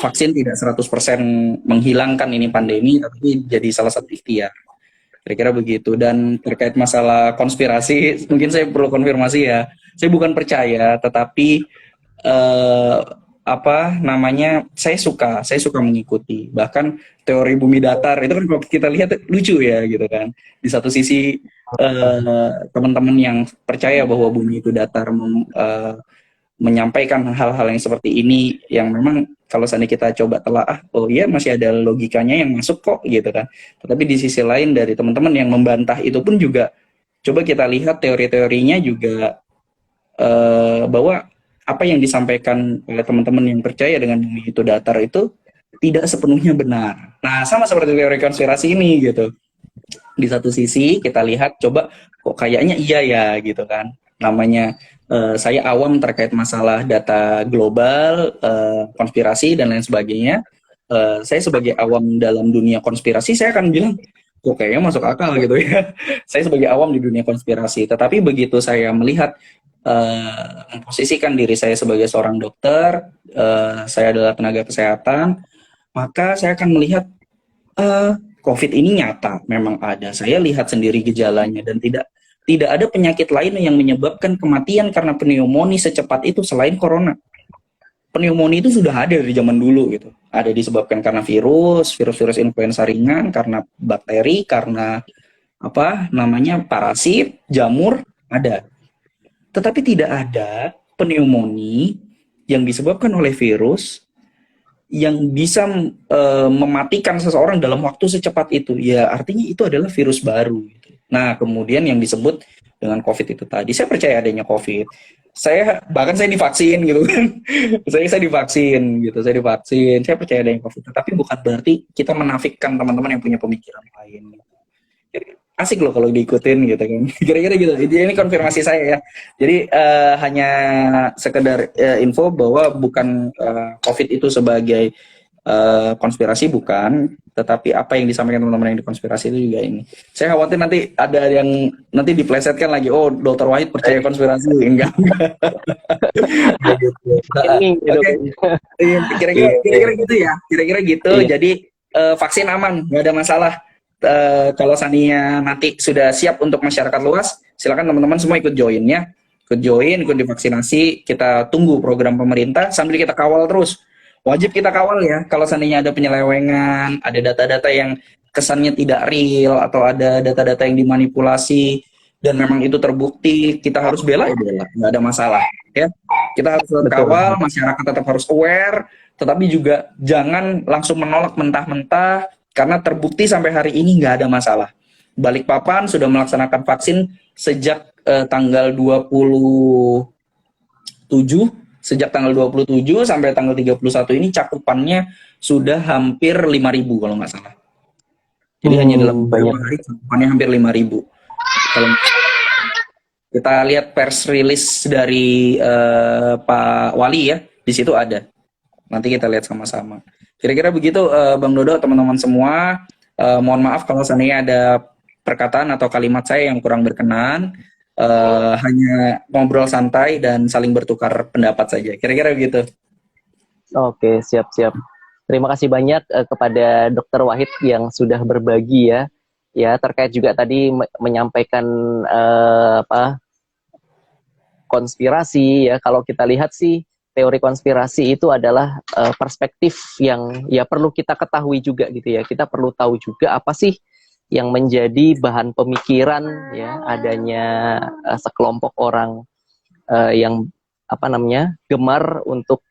Vaksin tidak 100% menghilangkan ini pandemi, tapi jadi salah satu ikhtiar. Kira-kira begitu. Dan terkait masalah konspirasi, mungkin saya perlu konfirmasi ya. Saya bukan percaya, tetapi saya suka mengikuti. Bahkan teori bumi datar itu kan kalau kita lihat lucu ya gitu kan. Di satu sisi teman-teman yang percaya bahwa bumi itu datar menyampaikan hal-hal yang seperti ini, yang memang kalau seandainya kita coba telaah, oh iya masih ada logikanya yang masuk kok gitu kan. Tetapi di sisi lain dari teman-teman yang membantah itu pun juga coba kita lihat teori-teorinya juga bahwa apa yang disampaikan oleh teman-teman yang percaya dengan bumi itu datar itu tidak sepenuhnya benar. Nah, sama seperti teori konspirasi ini gitu. Di satu sisi kita lihat coba kok kayaknya iya ya gitu kan. Namanya saya awam terkait masalah data global, konspirasi dan lain sebagainya. Saya sebagai awam dalam dunia konspirasi, saya akan bilang, kok kayaknya masuk akal gitu ya. Saya sebagai awam di dunia konspirasi. Tetapi begitu saya melihat, memposisikan diri saya sebagai seorang dokter, saya adalah tenaga kesehatan, maka saya akan melihat COVID ini nyata, memang ada. Saya lihat sendiri gejalanya dan tidak ada penyakit lain yang menyebabkan kematian karena pneumonia secepat itu selain corona. pneumonia itu sudah ada dari zaman dulu gitu. Ada disebabkan karena virus influenza ringan, karena bakteri, karena apa namanya parasit, jamur, ada. Tetapi tidak ada pneumonia yang disebabkan oleh virus yang bisa mematikan seseorang dalam waktu secepat itu. Ya artinya itu adalah virus baru. Nah kemudian yang disebut dengan COVID itu tadi, saya percaya adanya COVID. Saya divaksin gitu kan. saya divaksin gitu, saya percaya adanya COVID. Tapi bukan berarti kita menafikan teman-teman yang punya pemikiran lain. Jadi, asik loh kalau diikutin gitu kan. Kira-kira gitu. Ini konfirmasi saya ya. Jadi hanya sekedar info bahwa bukan COVID itu sebagai konspirasi, bukan, tetapi apa yang disampaikan teman-teman yang di konspirasi itu juga ini. Saya khawatir nanti ada yang nanti diplesetkan lagi, oh Dr. Wahid percaya konspirasi, enggak. Oke, kira-kira gitu ya, kira-kira gitu. Jadi vaksin aman, nggak ada masalah. Kalau seandainya nanti sudah siap untuk masyarakat luas, silakan teman-teman semua ikut join ya, ikut divaksinasi. Kita tunggu program pemerintah sambil kita kawal terus. Wajib kita kawal ya, kalau seandainya ada penyelewengan, ada data-data yang kesannya tidak real, atau ada data-data yang dimanipulasi, dan memang itu terbukti, kita harus bela, ya bela, nggak ada masalah. Ya, kita harus kawal, masyarakat tetap harus aware, tetapi juga jangan langsung menolak mentah-mentah, karena terbukti sampai hari ini nggak ada masalah. Balikpapan sudah melaksanakan vaksin sejak tanggal 27, sejak tanggal 27 sampai tanggal 31 ini cakupannya sudah hampir 5.000 kalau nggak salah. Jadi hanya dalam beberapa hari cakupannya hampir 5.000. Kalau kita lihat pers rilis dari Pak Wali ya, di situ ada. Nanti kita lihat sama-sama. Kira-kira begitu Bang Dodo, teman-teman semua. Mohon maaf kalau seandainya ada perkataan atau kalimat saya yang kurang berkenan. Hanya ngobrol santai dan saling bertukar pendapat saja. Kira-kira begitu. Oke, siap-siap. Terima kasih banyak kepada Dr. Wahid yang sudah berbagi ya terkait juga tadi menyampaikan konspirasi ya. Kalau kita lihat sih teori konspirasi itu adalah perspektif yang ya perlu kita ketahui juga gitu ya. Kita perlu tahu juga apa sih yang menjadi bahan pemikiran ya adanya sekelompok orang yang gemar untuk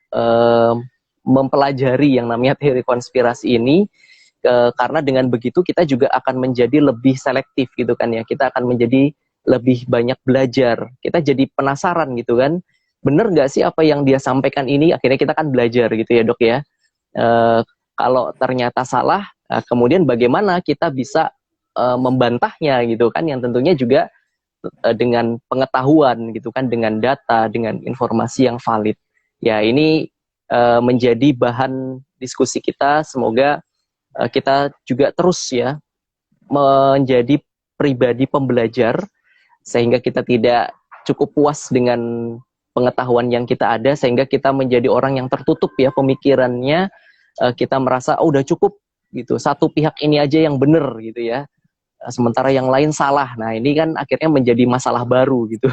mempelajari yang namanya teori konspirasi ini, karena dengan begitu kita juga akan menjadi lebih selektif gitu kan ya, kita akan menjadi lebih banyak belajar, kita jadi penasaran gitu kan, bener nggak sih apa yang dia sampaikan ini, akhirnya kita kan belajar gitu ya dok ya. Kalau ternyata salah, kemudian bagaimana kita bisa membantahnya gitu kan, yang tentunya juga dengan pengetahuan gitu kan, dengan data, dengan informasi yang valid. Ya ini menjadi bahan diskusi kita. Semoga kita juga terus ya menjadi pribadi pembelajar, sehingga kita tidak cukup puas dengan pengetahuan yang kita ada, sehingga kita menjadi orang yang tertutup ya pemikirannya. Kita merasa udah cukup gitu, satu pihak ini aja yang benar gitu ya, sementara yang lain salah. Nah ini kan akhirnya menjadi masalah baru gitu.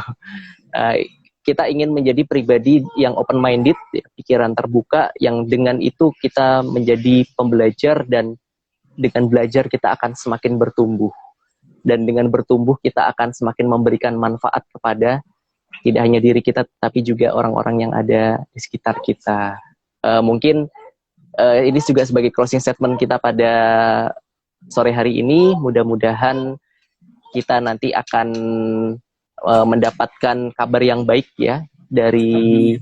Kita ingin menjadi pribadi yang open minded, pikiran terbuka, yang dengan itu kita menjadi pembelajar, dan dengan belajar kita akan semakin bertumbuh, dan dengan bertumbuh kita akan semakin memberikan manfaat kepada tidak hanya diri kita tapi juga orang-orang yang ada di sekitar kita. Mungkin ini juga sebagai closing statement kita pada sore hari ini. Mudah-mudahan kita nanti akan mendapatkan kabar yang baik ya dari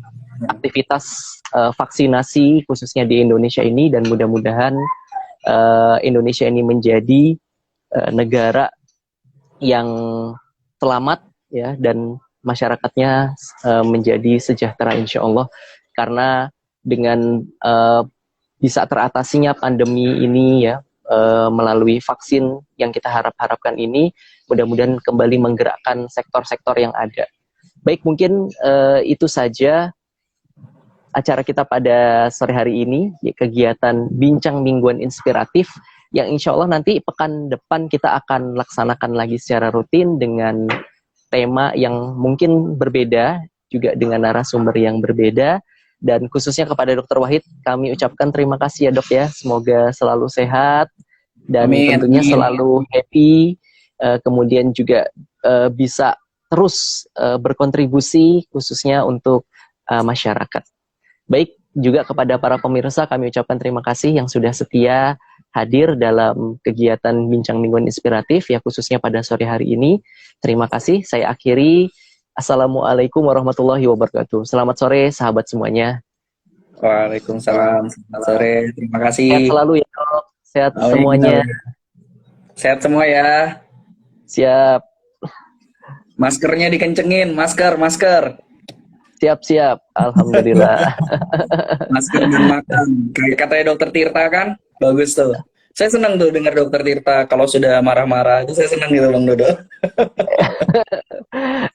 aktivitas vaksinasi khususnya di Indonesia ini, dan mudah-mudahan Indonesia ini menjadi negara yang selamat ya, dan masyarakatnya menjadi sejahtera insya Allah, karena dengan bisa teratasinya pandemi ini ya, melalui vaksin yang kita harapkan ini, mudah-mudahan kembali menggerakkan sektor-sektor yang ada. Baik, mungkin itu saja acara kita pada sore hari ini, kegiatan bincang mingguan inspiratif, yang insya Allah nanti pekan depan kita akan laksanakan lagi secara rutin dengan tema yang mungkin berbeda, juga dengan narasumber yang berbeda. Dan khususnya kepada Dokter Wahid, kami ucapkan terima kasih ya dok ya. Semoga selalu sehat dan Amin, tentunya amin. selalu happy. Kemudian juga bisa terus berkontribusi khususnya untuk masyarakat. Baik, juga kepada para pemirsa kami ucapkan terima kasih yang sudah setia hadir dalam kegiatan Bincang Mingguan Inspiratif ya khususnya pada sore hari ini. Terima kasih, saya akhiri. Assalamualaikum warahmatullahi wabarakatuh. Selamat sore sahabat semuanya. Waalaikumsalam. Selamat sore. Terima kasih. Sehat selalu ya dok. Sehat Amin. semuanya. Sehat semua ya. Siap. Maskernya dikencengin. Masker. Siap. Alhamdulillah. Masker dan makan. Kayak katanya Dokter Tirta kan. Bagus tuh. Saya senang tuh dengar Dokter Tirta kalau sudah marah-marah. Itu saya senang gitu Bang Dodo.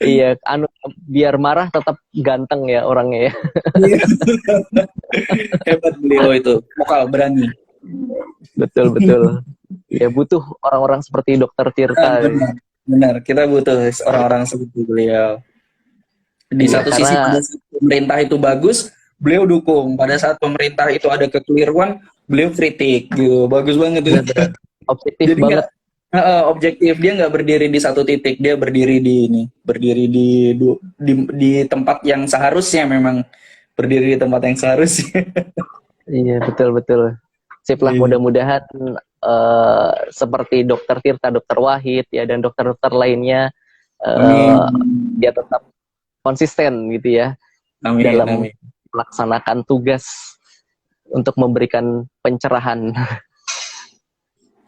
Iya, biar marah tetap ganteng ya orangnya ya. Hebat beliau itu. Vokal, berani. Betul. Ya butuh orang-orang seperti Dokter Tirta. Benar. Kita butuh orang-orang seperti beliau. Di Iya, satu sisi pada saat pemerintah itu bagus, beliau dukung. Pada saat pemerintah itu ada kekeliruan, beliau kritik gitu. Bagus banget tuh. Objektif Jadi banget. objektif, dia nggak berdiri di satu titik, dia berdiri di tempat yang seharusnya, memang berdiri di tempat yang seharusnya. Iya, betul. Sip lah, Iya. mudah-mudahan seperti Dokter Tirta, Dokter Wahid ya dan dokter-dokter lainnya dia tetap konsisten gitu ya dalam melaksanakan tugas untuk memberikan pencerahan.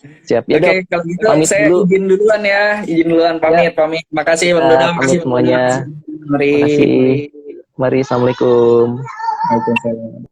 Siap ya. Oke, kalau gitu pamit saya dulu. izin duluan pamit. Makasih Bang Dodo, Pamit semuanya. Mari. Mari, assalamualaikum. Waalaikumsalam.